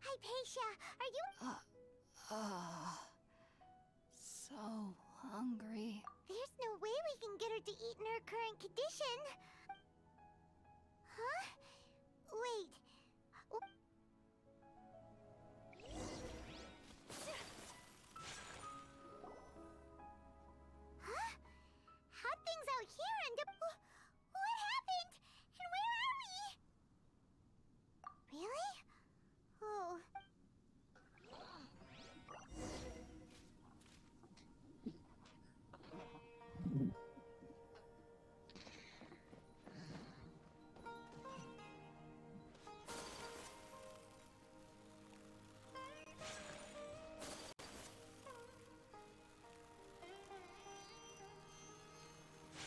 Hypatia, are you... So hungry. There's no way we can get her to eat in her current condition. Huh? Wait. Huh? How'd things out here end up... What happened? And where are we? Really? Oh...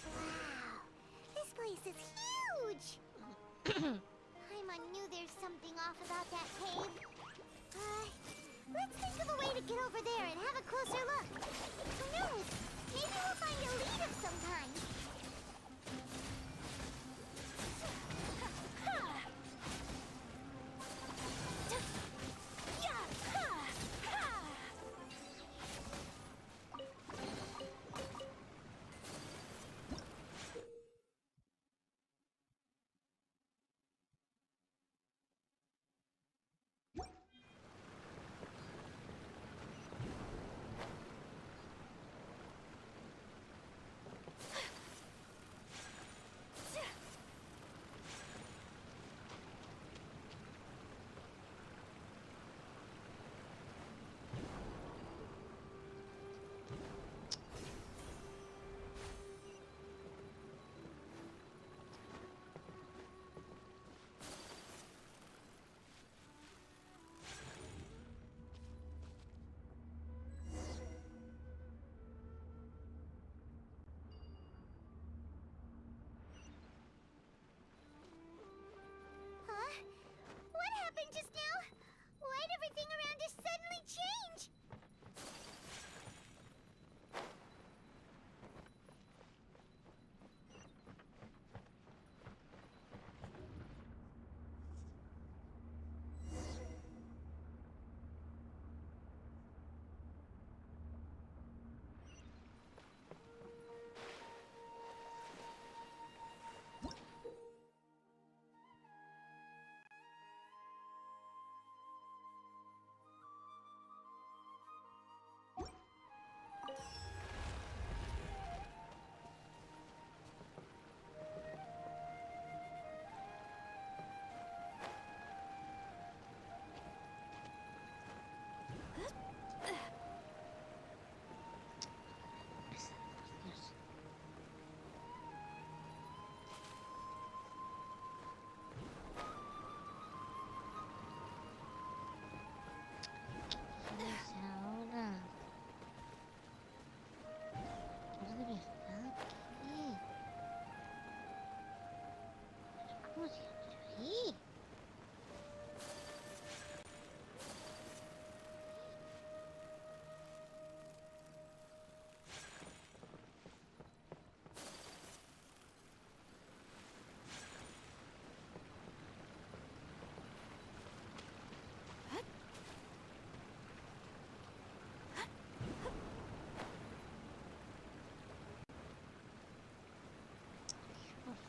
Wow, this place is huge! Paimon knew there's something off about that cave. Let's think of a way to get over there and have a closer look. Who knows? Maybe we'll find a lead of some kind.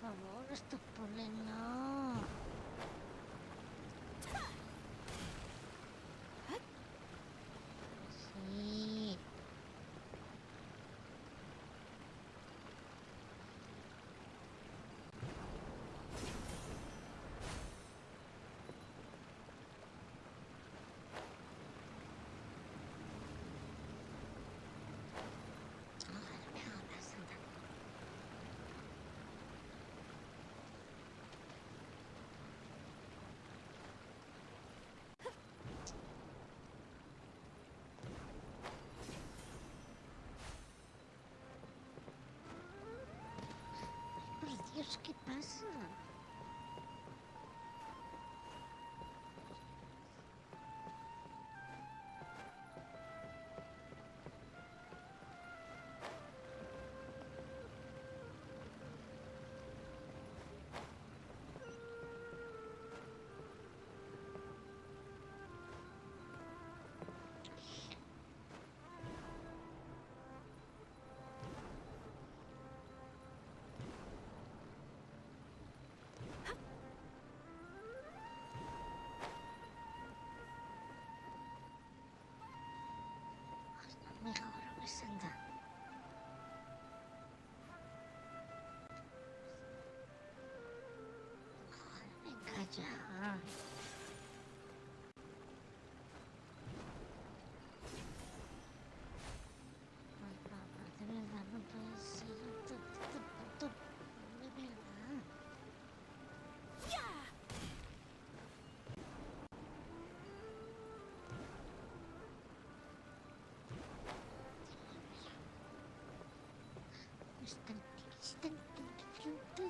favor, estúpule, no. Sí. Por Dios, ¿qué pasa? Mejor, pues anda. Venga ya. Por favor, de verdad, no puede ser. De verdad. Están todo.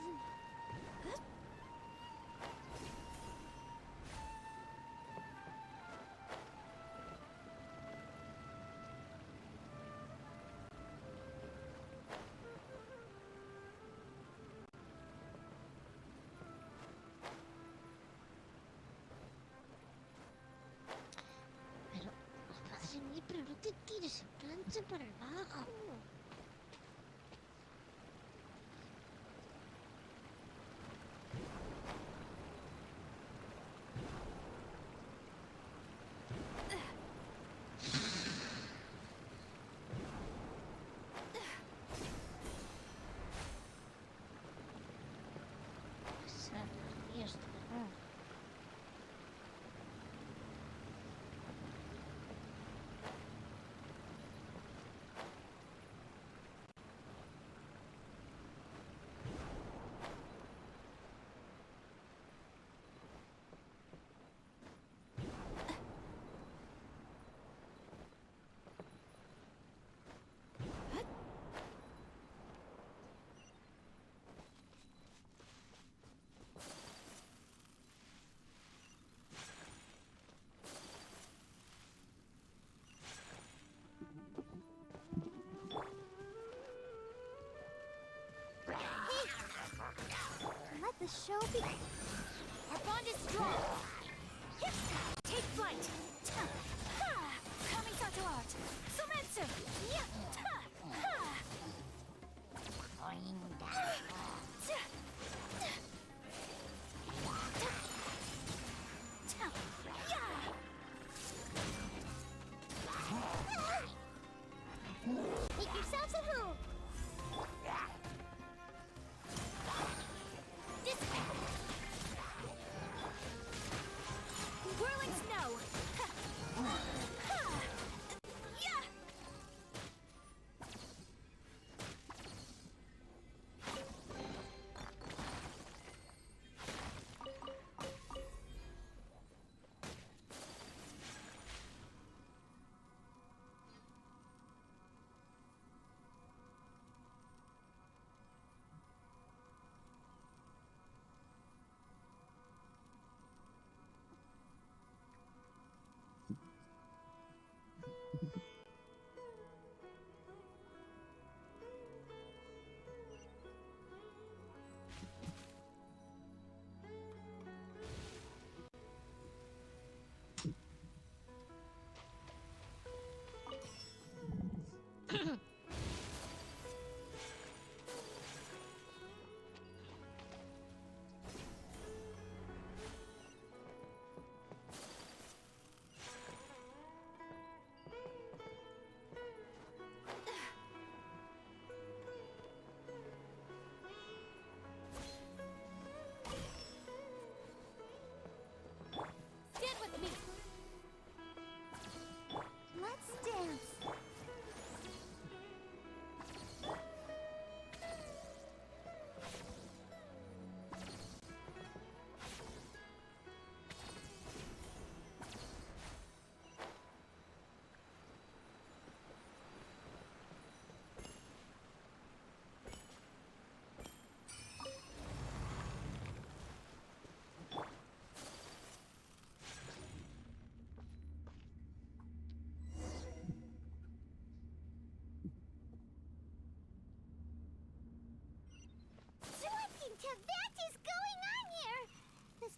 Pero, padre mío, pero no te tires en plancha para abajo. Dios, de verdad. Let the show be. Our bond is strong. Take flight. Kami Sato out. Sumetsu. Make yourselves at home. Whirling snow.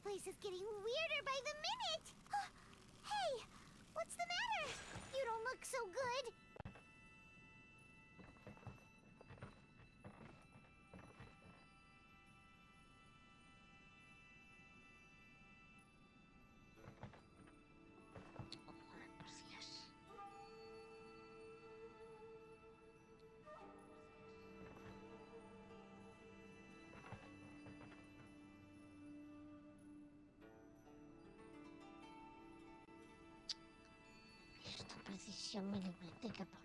place is getting weirder by the minute! Hey! What's the matter? You don't look so good! Esta precisión milimétrica por...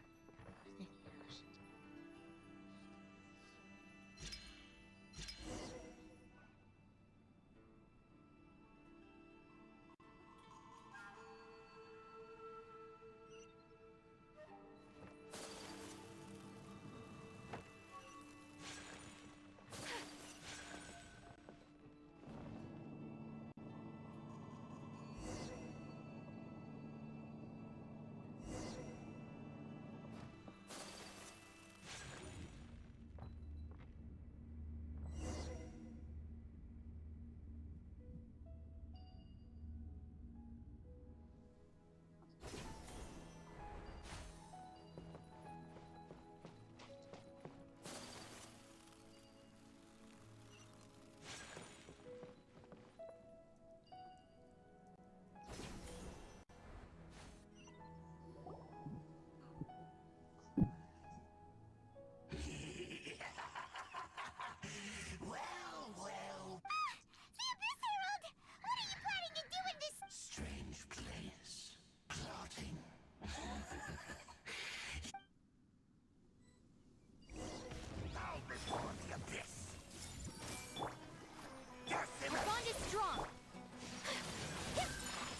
Our bond is strong.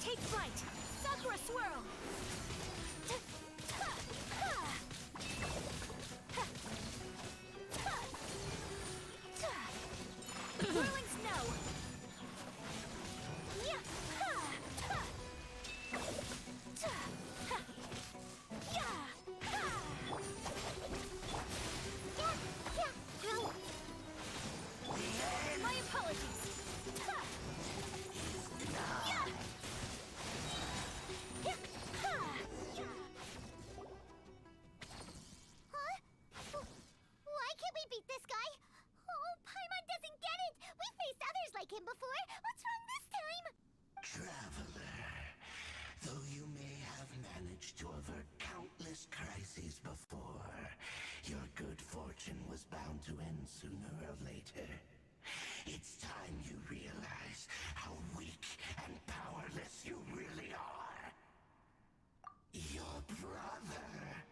Take flight. Sakura swirl. Whirling snow. My apologies. Huh? Why can't we beat this guy? Oh, Paimon doesn't get it! We faced others like him before! What's wrong this time? Traveler, though you may have managed to avert countless crises before, your good fortune was bound to end sooner or later. It's time you realize how weak and powerless you really are. Your brother.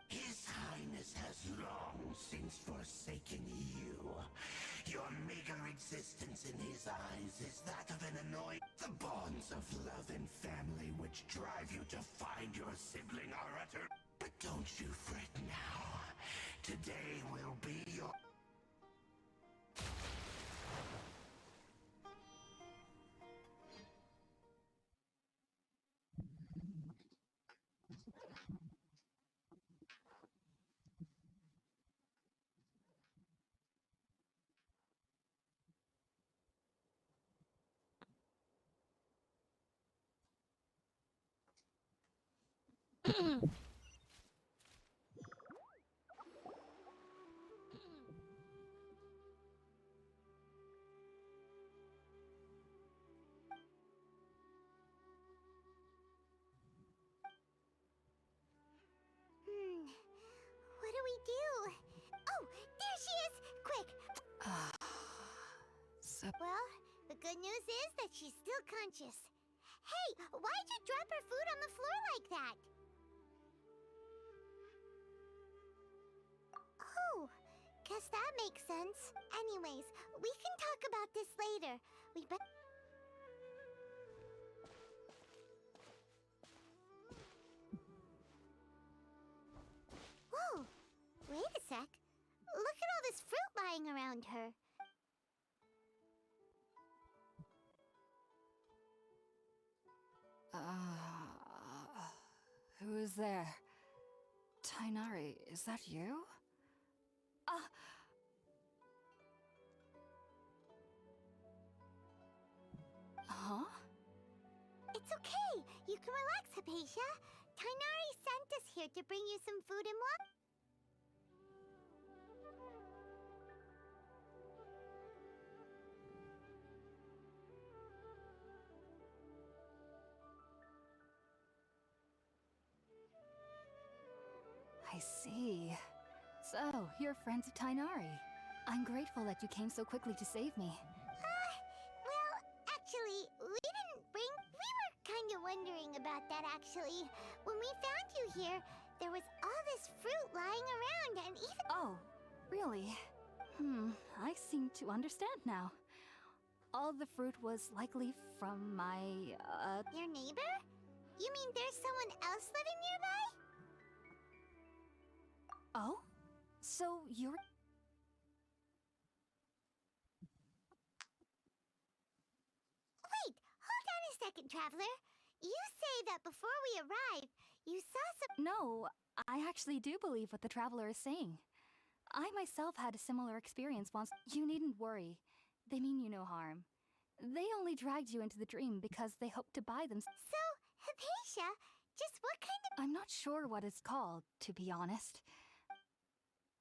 His Highness has long since forsaken you. Your meager existence in his eyes is that of an annoying... The bonds of love and family which drive you to find your sibling are utter... But don't you fret now. Today will be your... What do we do? Oh, there she is! Quick! Well, the good news is that she's still conscious. Hey, why'd you drop her food on the floor like that? Oh, guess that makes sense. Anyways, we can talk about this later. We bet... Whoa, wait a sec. Look at all this fruit lying around her. Who is there? Tainari, is that you? can relax, Hypatia. Tainari sent us here to bring you some food and water. I see. So, you're friends of Tainari. I'm grateful that you came so quickly to save me. Well, actually, we didn't bring... We were kind of wondering about that, actually. When we found you here, there was all this fruit lying around, and even... Oh, really? I seem to understand now. All the fruit was likely from my, Your neighbor? You mean there's someone else living nearby? Oh? So you're... Wait, hold on a second, Traveler. You say that before we arrived, you saw some... No, I actually do believe what the traveler is saying. I myself had a similar experience once. You needn't worry. They mean you no harm. They only dragged you into the dream because they hoped to buy them. So, Hypatia, just what kind of... I'm not sure what it's called, to be honest.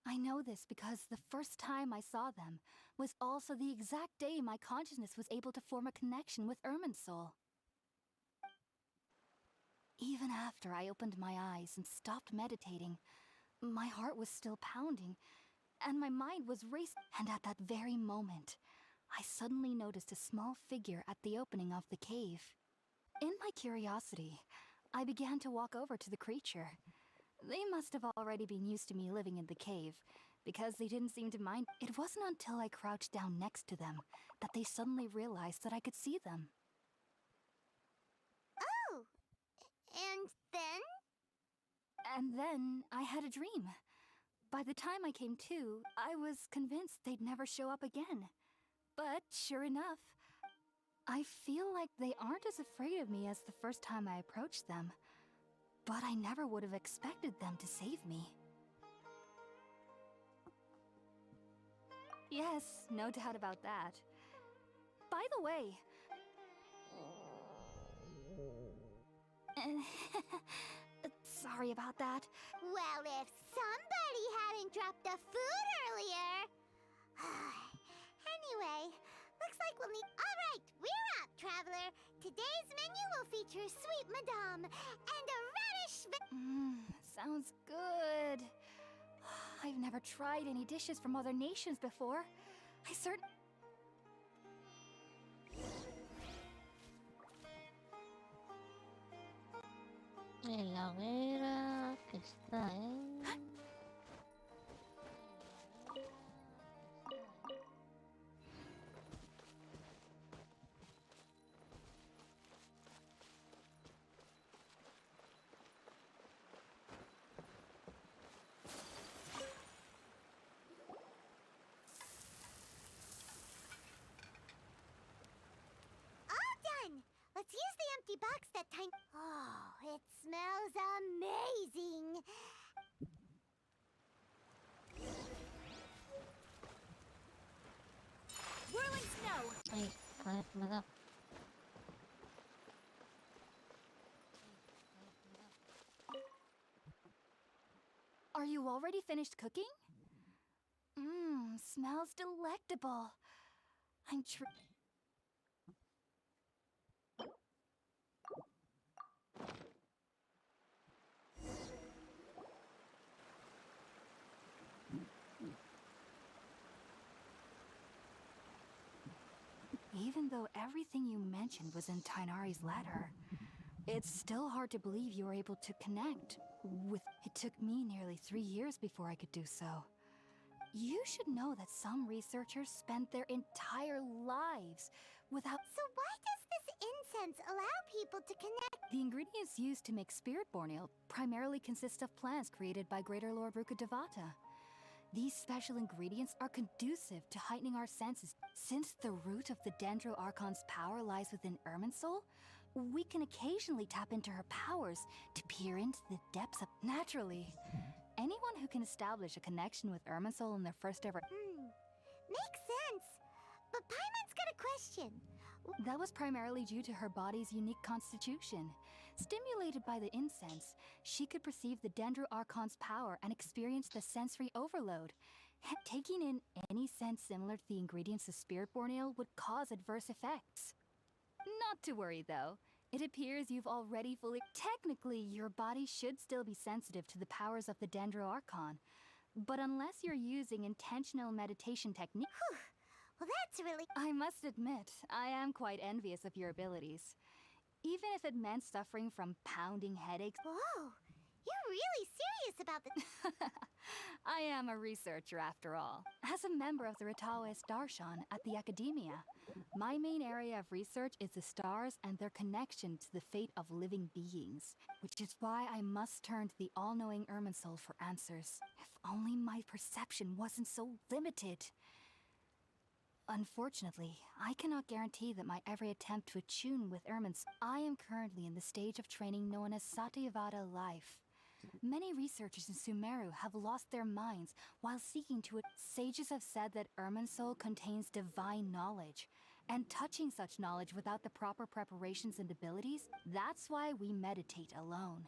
I know this because the first time I saw them was also the exact day my consciousness was able to form a connection with Irminsul. Even after I opened my eyes and stopped meditating, my heart was still pounding, and my mind was racing. And at that very moment, I suddenly noticed a small figure at the opening of the cave. In my curiosity, I began to walk over to the creature. They must have already been used to me living in the cave, because they didn't seem to mind. It wasn't until I crouched down next to them that they suddenly realized that I could see them. Oh! And then? And then I had a dream. By the time I came to, I was convinced they'd never show up again. But sure enough, I feel like they aren't as afraid of me as the first time I approached them. But I never would have expected them to save me. Yes, no doubt about that. By the way... Sorry about that. Well, if somebody hadn't dropped the food earlier... Anyway, looks like we'll need... Alright, we're up, Traveler. Today's menu will feature sweet madame and a radish... Sounds good. I've never tried any dishes from other nations before. I certain... En la hoguera que está en... Let's use the empty box that time... Oh, it smells amazing! Whirling snow! Ay, a ver, me da. Are you already finished cooking? Smells delectable. I'm Even though everything you mentioned was in Tainari's letter, it's still hard to believe you were able to connect with... It took me nearly 3 years before I could do so. You should know that some researchers spent their entire lives without... So why does this incense allow people to connect? The ingredients used to make spirit borneo primarily consist of plants created by Greater Lord Rukkhadevata. These special ingredients are conducive to heightening our senses. Since the root of the Dendro Archon's power lies within Irminsul, we can occasionally tap into her powers to peer into the depths of... Naturally, anyone who can establish a connection with Irminsul in their first ever... Makes sense. But Paimon's got a question. That was primarily due to her body's unique constitution. Stimulated by the incense, she could perceive the Dendro Archon's power and experience the sensory overload. Taking in any scent similar to the ingredients of Spirit-born ale would cause adverse effects. Not to worry, though. It appears you've already fully... Technically, your body should still be sensitive to the powers of the Dendro Archon. But unless you're using intentional meditation technique... Well, that's really... I must admit, I am quite envious of your abilities. Even if it meant suffering from pounding headaches... Whoa! You're really serious about this. I am a researcher, after all. As a member of the Ritaoist Darshan at the Academia, my main area of research is the stars and their connection to the fate of living beings, which is why I must turn to the all-knowing Irminsul for answers. If only my perception wasn't so limited. Unfortunately, I cannot guarantee that my every attempt to attune with Irminsul. I am currently in the stage of training known as Satyavada life. Many researchers in Sumeru have lost their minds while seeking to... Sages have said that Irminsul contains divine knowledge, and touching such knowledge without the proper preparations and abilities, that's why we meditate alone.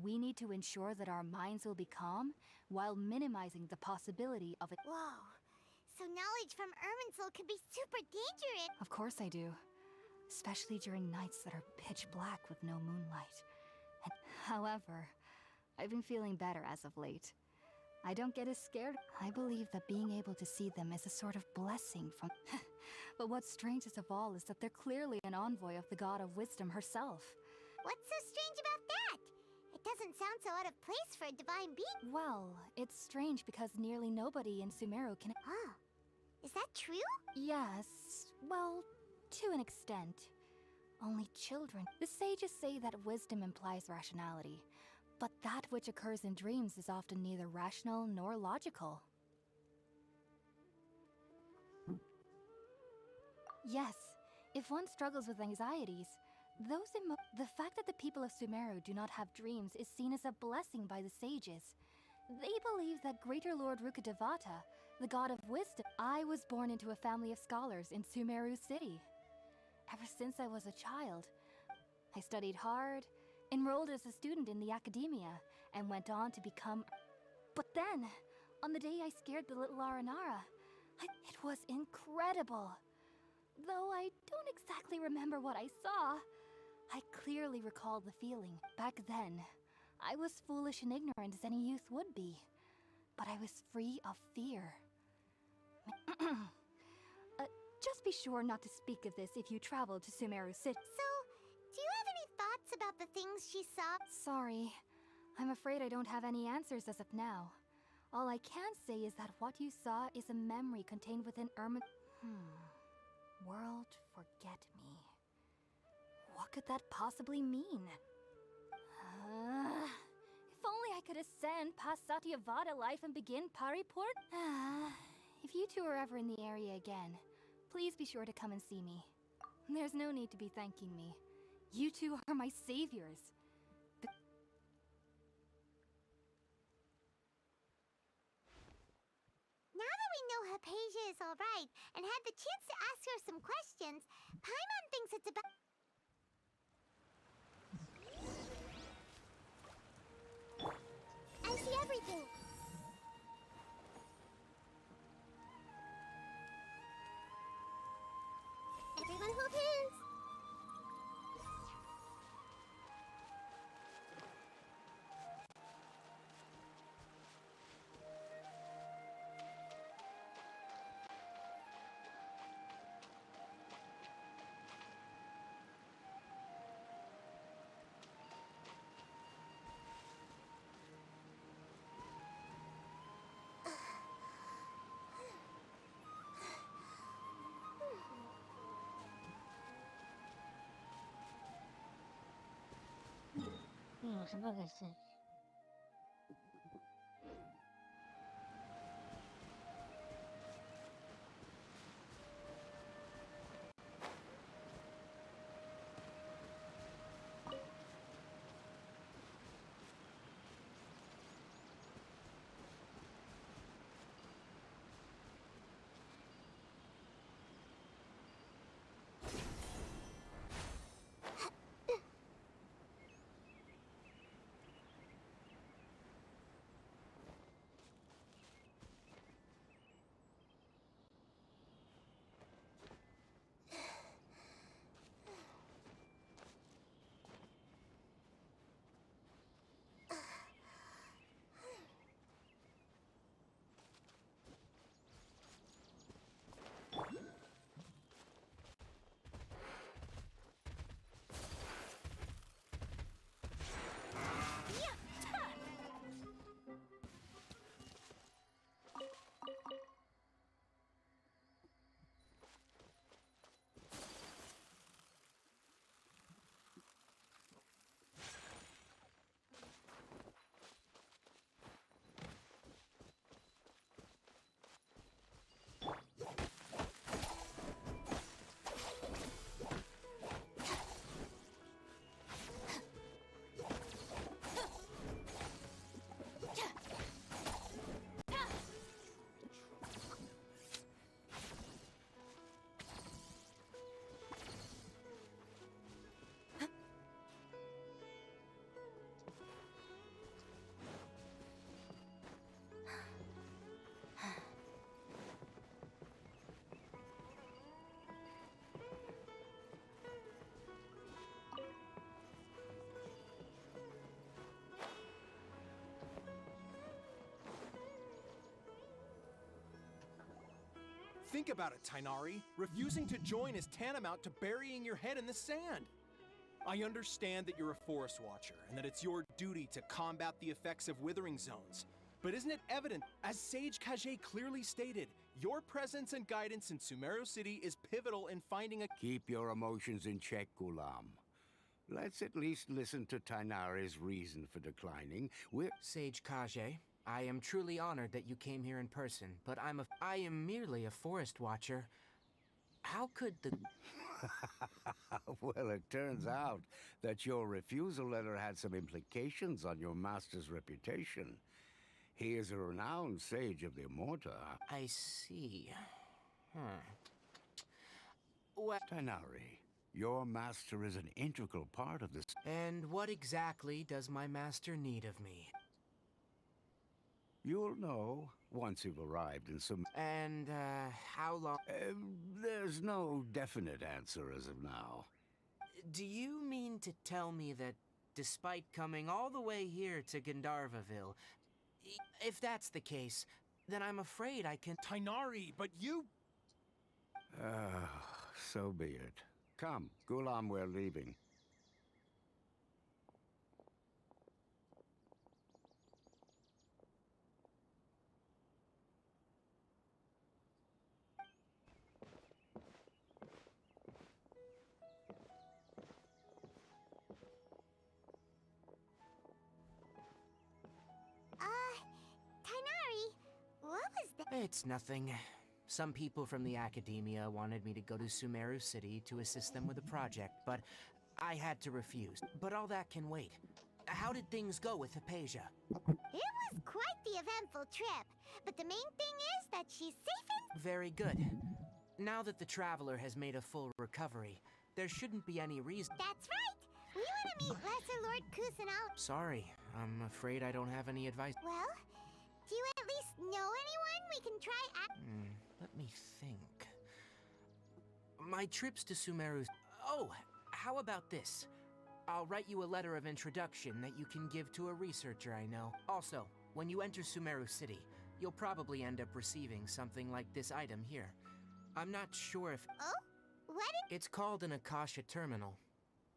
We need to ensure that our minds will be calm while minimizing the possibility of it. Whoa. So knowledge from Irminsul can be super dangerous. Of course I do. Especially during nights that are pitch black with no moonlight. And, however, I've been feeling better as of late. I don't get as scared. I believe that being able to see them is a sort of blessing from... But what's strangest of all is that they're clearly an envoy of the god of wisdom herself. What's so strange about that? It doesn't sound so out of place for a divine being. Well, it's strange because nearly nobody in Sumeru can... Huh. Is that true? Yes, well, to an extent. Only children. The sages say that wisdom implies rationality, but that which occurs in dreams is often neither rational nor logical. Yes, if one struggles with anxieties, the fact that the people of Sumeru do not have dreams is seen as a blessing by the sages. They believe that Greater Lord Rukkhadevata, the god of wisdom... I was born into a family of scholars in Sumeru City. Ever since I was a child, I studied hard, enrolled as a student in the academia, and went on to become... But then, on the day I scared the little Aranara, it was incredible. Though I don't exactly remember what I saw, I clearly recall the feeling. Back then, I was foolish and ignorant as any youth would be, but I was free of fear. Just be sure not to speak of this if you travel to Sumeru City. So, do you have any thoughts about the things she saw? Sorry. I'm afraid I don't have any answers as of now. All I can say is that what you saw is a memory contained within Irma... World forget me. What could that possibly mean? If only I could ascend past Satyavada life and begin Paripurt. If you two are ever in the area again, please be sure to come and see me. There's no need to be thanking me. You two are my saviors. Now that we know Hypatia is alright and had the chance to ask her some questions, Paimon thinks it's about... I see everything. Everyone hold hands. Think about it, Tainari. Refusing to join is tantamount to burying your head in the sand. I understand that you're a forest watcher and that it's your duty to combat the effects of withering zones. But isn't it evident, as Sage Kage clearly stated, your presence and guidance in Sumeru City is pivotal in finding a— Keep your emotions in check, Gulam. Let's at least listen to Tainari's reason for declining. Sage Kage, I am truly honored that you came here in person, but I am merely a forest watcher. How could the— Well, it turns out that your refusal letter had some implications on your master's reputation. He is a renowned sage of the Immorta. I see. Well— Tainari, your master is an integral part of this. And what exactly does my master need of me? You'll know once you've arrived in some... And, how long— there's no definite answer as of now. Do you mean to tell me that, despite coming all the way here to Gandharvaville, if that's the case, then I'm afraid I can— Tainari, but you— So be it. Come, Gulam, we're leaving. Tainari, what was that? It's nothing. Some people from the academia wanted me to go to Sumeru City to assist them with a project, but I had to refuse. But all that can wait. How did things go with Hypatia? It was quite the eventful trip, but the main thing is that she's safe and— Very good. Now that the Traveler has made a full recovery, there shouldn't be any reason— That's right! We want to meet Lesser Lord Kusanal. Sorry, I'm afraid I don't have any advice. Well, do you at least know anyone we can try Let me think. My trips to Sumeru— Oh, how about this? I'll write you a letter of introduction that you can give to a researcher I know. Also, when you enter Sumeru City, you'll probably end up receiving something like this item here. I'm not sure if— Oh? What It's called an Akasha Terminal.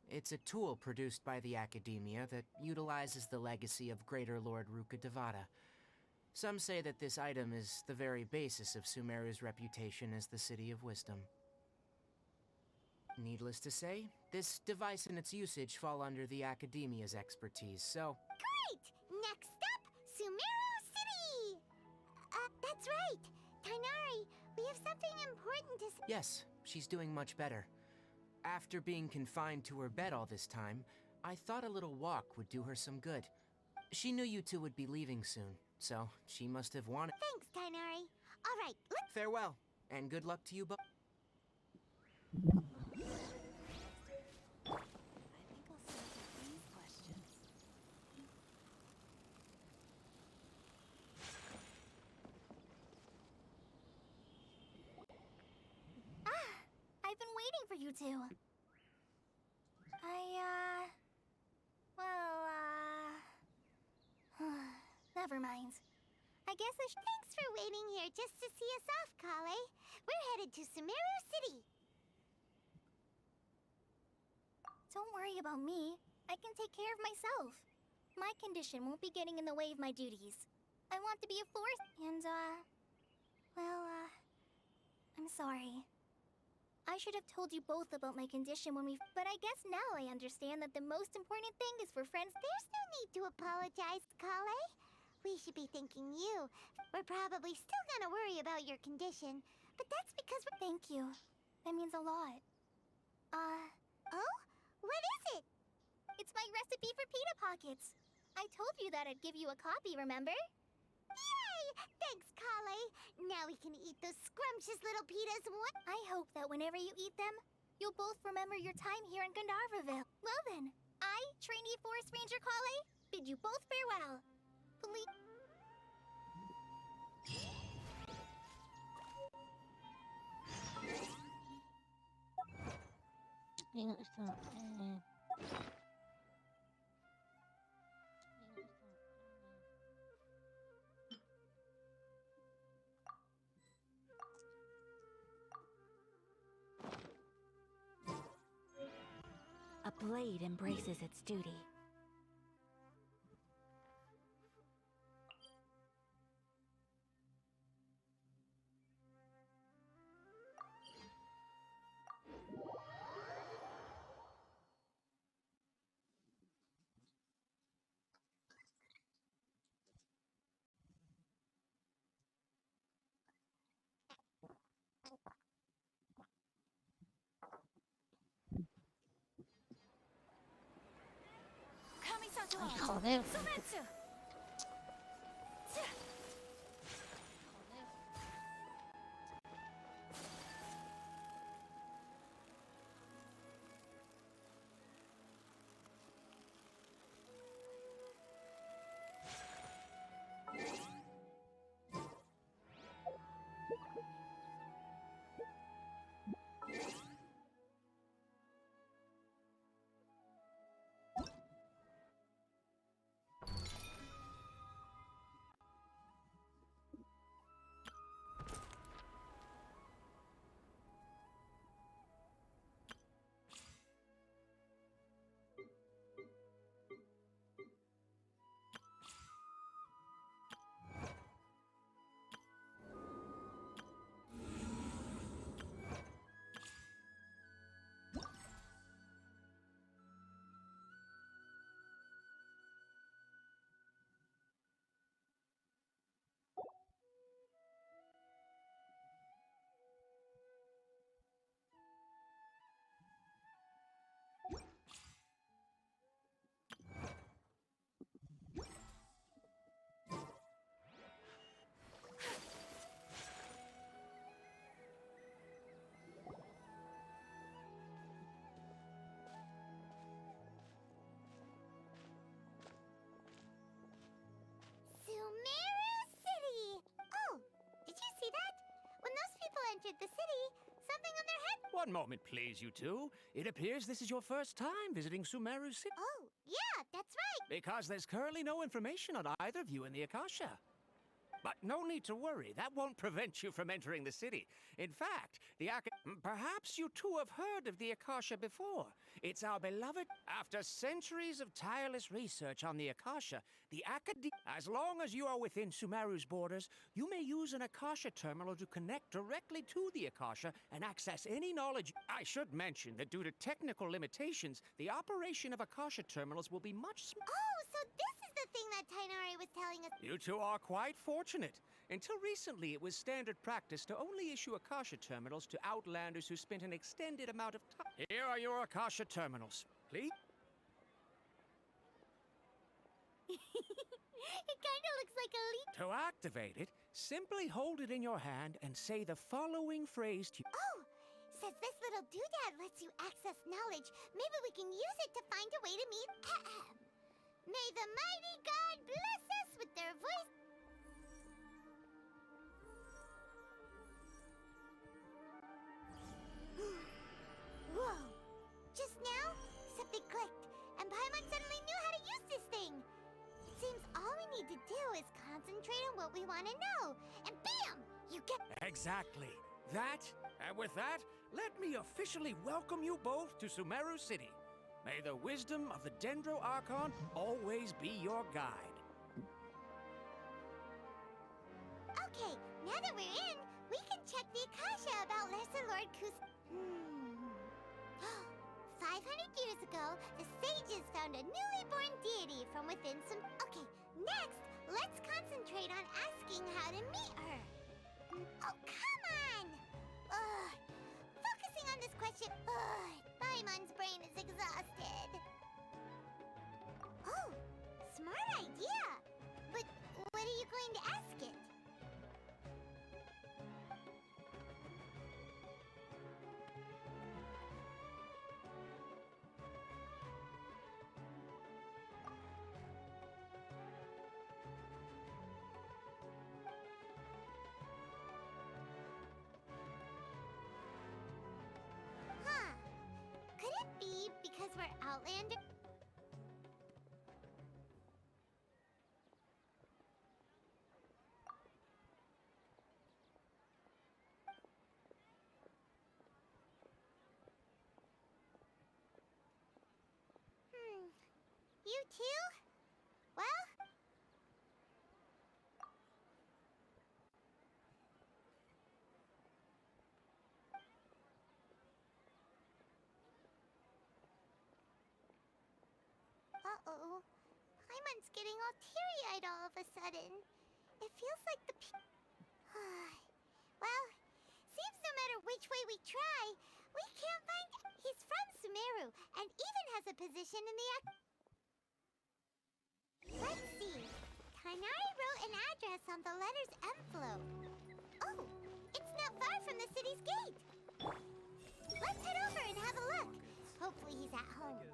It's a tool produced by the Academia that utilizes the legacy of Greater Lord Rukkhadevata. Some say that this item is the very basis of Sumeru's reputation as the City of Wisdom. Needless to say, this device and its usage fall under the Academia's expertise, so— Great! Next up, Sumeru City! That's right! Tainari, we have something important to say. Yes, she's doing much better. After being confined to her bed all this time, I thought a little walk would do her some good. She knew you two would be leaving soon, so she must have wanted— Thanks, Tainari. All right, let's— Farewell, and good luck to you both. I've been waiting for you two. Never mind. I guess I should— Thanks for waiting here just to see us off, Kale. We're headed to Sumeru City. Don't worry about me. I can take care of myself. My condition won't be getting in the way of my duties. I want to be a force and, I'm sorry. I should have told you both about my condition when but I guess now I understand that the most important thing is for friends. There's no need to apologize, Kale. We should be thanking you. We're probably still gonna worry about your condition, but that's because we're— Thank you. That means a lot. Oh? What is it? It's my recipe for pita pockets. I told you that I'd give you a copy, remember? Yay! Thanks, Kale. Now we can eat those scrumptious little pitas I hope that whenever you eat them, you'll both remember your time here in Gandharvaville. Well then, I, trainee Forest Ranger Kale, bid you both farewell. Please. blade embraces its duty. Ay, joder. Sumetsu! Sumeru City! Oh, did you see that? When those people entered the city, something on their head... One moment, please, you two. It appears this is your first time visiting Sumeru City. Oh, yeah, that's right. Because there's currently no information on either of you in the Akasha. But no need to worry, that won't prevent you from entering the city. In fact, perhaps you two have heard of the Akasha before. It's our beloved... After centuries of tireless research on the Akasha, the as long as you are within Sumeru's borders, you may use an Akasha terminal to connect directly to the Akasha and access any knowledge. I should mention that due to technical limitations, the operation of Akasha terminals will be much Oh, so this is the thing that Tainari was telling us. You two are quite fortunate. Until recently, it was standard practice to only issue Akasha terminals to outlanders who spent an extended amount of time. Here are your Akasha terminals. Please? It kind of looks like a leaf. To activate it, simply hold it in your hand and say the following phrase to... Oh, says this little doodad lets you access knowledge. Maybe we can use it to find a way to meet... May the mighty God bless us with their voice... Whoa! Just now, something clicked, and Paimon suddenly knew how to use this thing. It seems all we need to do is concentrate on what we want to know, and bam! You get... Exactly. That, and with that, let me officially welcome you both to Sumeru City. May the wisdom of the Dendro Archon always be your guide. Okay, now that we're in, we can check the Akasha about Lesser Lord Kus... 500 years ago, the sages found a newly born deity from within some... Okay, next, let's concentrate on asking how to meet her. Oh, come on! Ugh. Focusing on this question... Ugh. Paimon's brain is exhausted. Oh, smart idea! But what are you going to ask it? Huh. Could it be because we're Outlander? You too? Well... Uh-oh. Paimon's getting all teary-eyed all of a sudden. It feels like the well, seems no matter which way we try, we can't find... He's from Sumeru, and even has a position in the... Let's see. Kainari wrote an address on the letter's envelope. Oh, it's not far from the city's gate. Let's head over and have a look. Hopefully he's at home.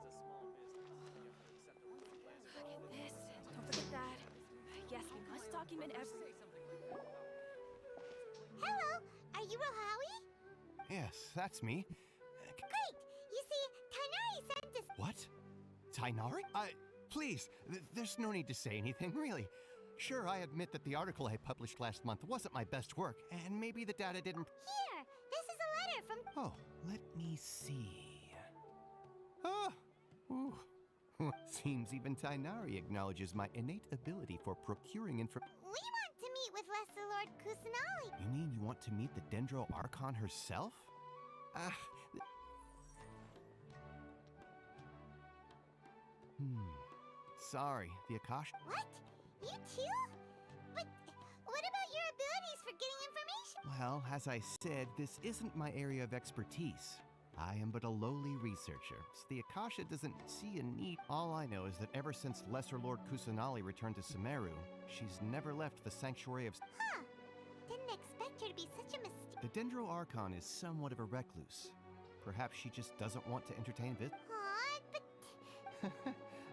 This, don't forget that. Yes, we must document every... Hello, are you Rohawi? Yes, that's me. Great! You see, Kainari sent us... What? Tainari? Please, there's no need to say anything, really. Sure, I admit that the article I published last month wasn't my best work, and maybe the data didn't... Here, this is a letter from... Oh, let me see. Ah! Ooh. Seems even Tainari acknowledges my innate ability for procuring information. We want to meet with Lesser Lord Kusanali. You mean you want to meet the Dendro Archon herself? Sorry, the Akash... What? You too? But what about your abilities for getting information? Well, as I said, this isn't my area of expertise. I am but a lowly researcher, so the Akasha doesn't see a need. All I know is that ever since Lesser Lord Kusanali returned to Sumeru, she's never left the Sanctuary of... Huh. Didn't expect her to be such a mistake. The Dendro Archon is somewhat of a recluse. Perhaps she just doesn't want to entertain visitors. But...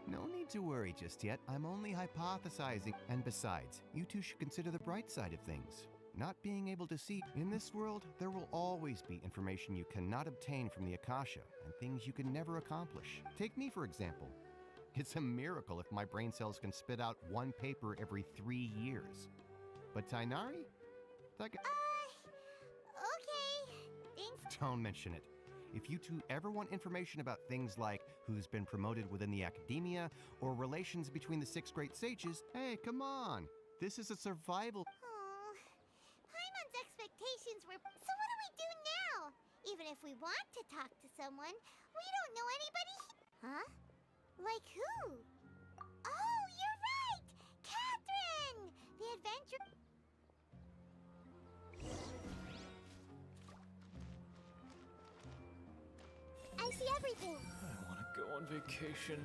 No need to worry just yet. I'm only hypothesizing. And besides, you two should consider the bright side of things. Not being able to see. In this world, there will always be information you cannot obtain from the Akasha, and things you can never accomplish. Take me, for example. It's a miracle if my brain cells can spit out one paper every 3 years. But Tainari? Okay. Thanks. Don't mention it. If you two ever want information about things like who's been promoted within the academia, or relations between the 6 great sages, hey, come on. This is a survival... Paimon's expectations were... So what do we do now? Even if we want to talk to someone, we don't know anybody... Huh? Like who? Oh, you're right! Catherine! The adventure... I see everything. I want to go on vacation.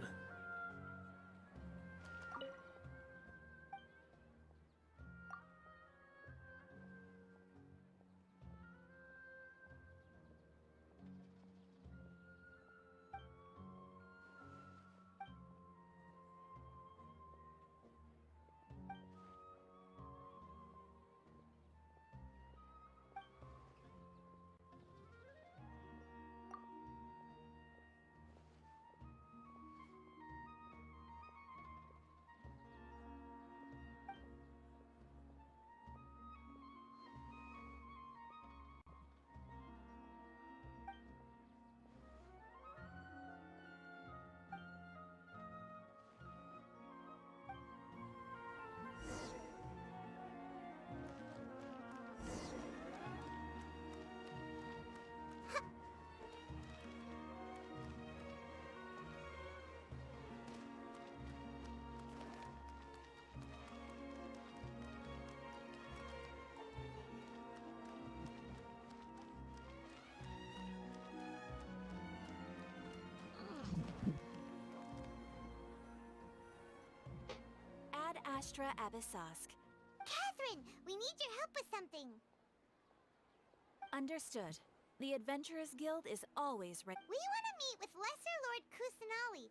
Astra Abyssask. Catherine, we need your help with something. Understood. The Adventurers Guild is always ready. We want to meet with Lesser Lord Kusanali.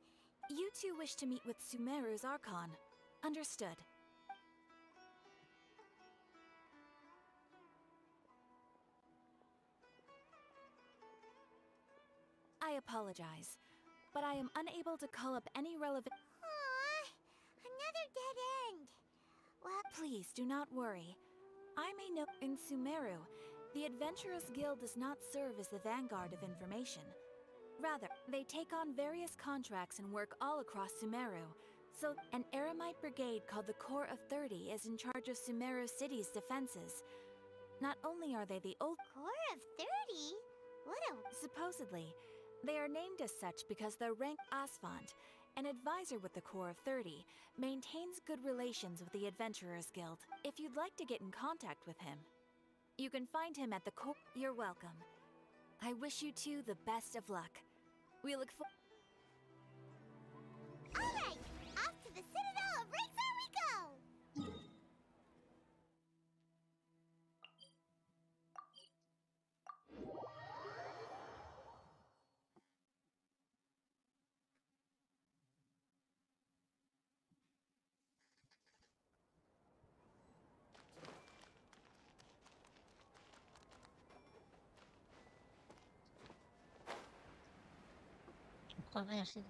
You two wish to meet with Sumeru's Archon. Understood. I apologize, but I am unable to call up any relevant... Another dead end. Well, please do not worry. I may know in Sumeru, the Adventurers Guild does not serve as the vanguard of information. Rather, they take on various contracts and work all across Sumeru. So, an Eremite brigade called the Corps of 30 is in charge of Sumeru City's defenses. Not only are they the old Corps of 30? What a... Supposedly, they are named as such because their rank Asfand, an advisor with the Corps of 30, maintains good relations with the Adventurers Guild. If you'd like to get in contact with him, you can find him at the Corps. You're welcome. I wish you two the best of luck. We look forward. Alright, off to the Citadel of Razor we go! A ver, sí.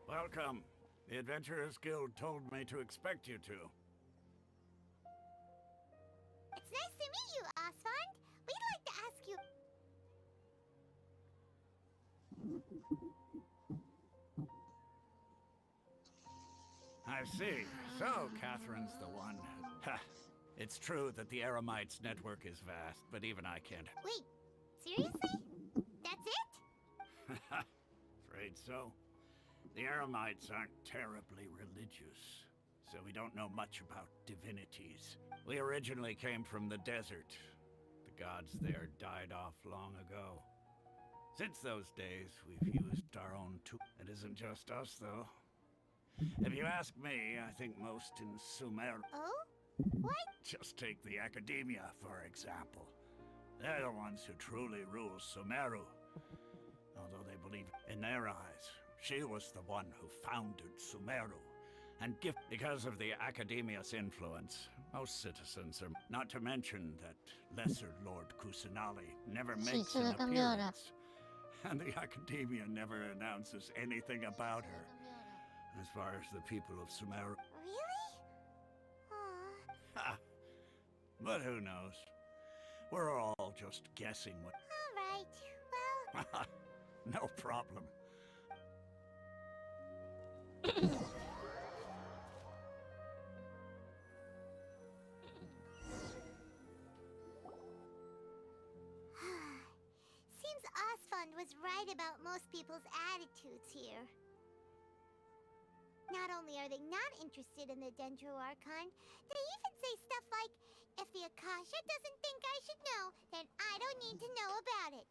Welcome. The Adventurers Guild told me to expect you to. It's nice to meet you, Asfand. We'd like to ask you... I see. So, Catherine's the one. Ha! It's true that the Eremites' network is vast, but even I can't... Wait, seriously? That's it? Afraid so. The Eremites aren't terribly religious, so we don't know much about divinities. We originally came from the desert. The gods there died off long ago. Since those days, we've used our own tools. It isn't just us, though. If you ask me, I think most in Sumer... Oh? What? Just take the Academia, for example. They're the ones who truly rule Sumeru. Although they believe in their eyes, she was the one who founded Sumeru. And because of the Academia's influence, most citizens are... Not to mention that Lesser Lord Kusanali never makes an appearance. And the Academia never announces anything about her. As far as the people of Sumeru... Really? Ha! But who knows? We're all just guessing what... Alright, well... No problem. Seems Asfand was right about most people's attitudes here. Not only are they not interested in the Dendro Archon, they even say stuff like, if the Akasha doesn't think I should know, then I don't need to know about it.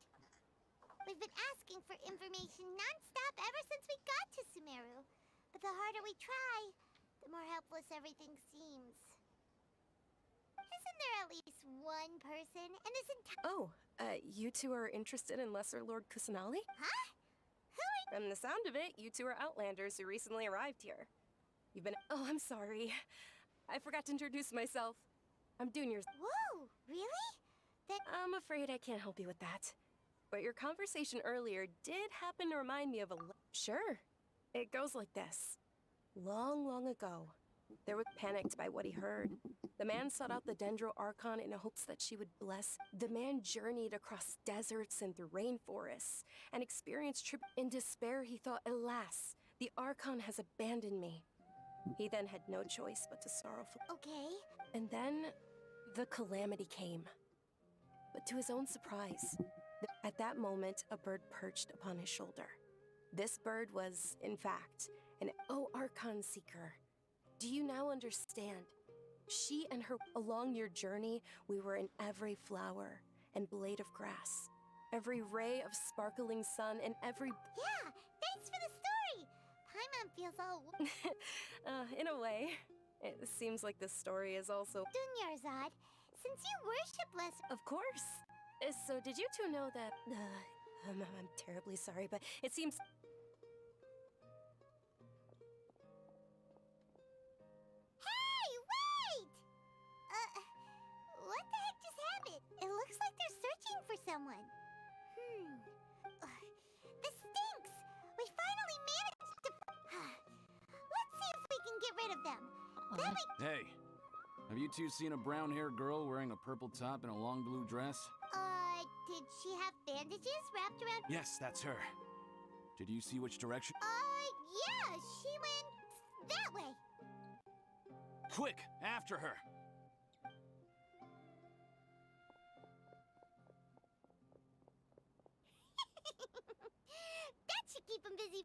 We've been asking for information non-stop ever since we got to Sumeru. But the harder we try, the more helpless everything seems. Isn't there at least one person in this entire... Oh, you two are interested in Lesser Lord Kusanali? Huh? From the sound of it, you two are Outlanders who recently arrived here. You've been... Oh, I'm sorry. I forgot to introduce myself. I'm Junior. Whoa, really? Then... I'm afraid I can't help you with that. But your conversation earlier did happen to remind me of a... Sure. It goes like this. Long, long ago, there was panicked by what he heard. The man sought out the Dendro Archon in hopes that she would bless. The man journeyed across deserts and through rainforests and experienced in despair. He thought, alas, the Archon has abandoned me. He then had no choice but to sorrowful. Okay. And then the calamity came. But to his own surprise, at that moment, a bird perched upon his shoulder. This bird was, in fact, an Archon seeker. Do you now understand? She and her, along your journey, we were in every flower and blade of grass, every ray of sparkling sun, and every... Yeah, thanks for the story! Paimon feels all... in a way. It seems like this story is also... Dunyarzad, since you worship Lesser... Of course. So did you two know that... I'm terribly sorry, but it seems... Hey, wait! What the heck just happened? It looks like they're searching for someone. This stinks! We finally managed to... Let's see if we can get rid of them. Then we... Hey, have you two seen a brown-haired girl wearing a purple top and a long blue dress? Did she have bandages wrapped around... Yes, that's her. Did you see which direction? Yeah, she went... that way. Quick, after her! That should keep them busy.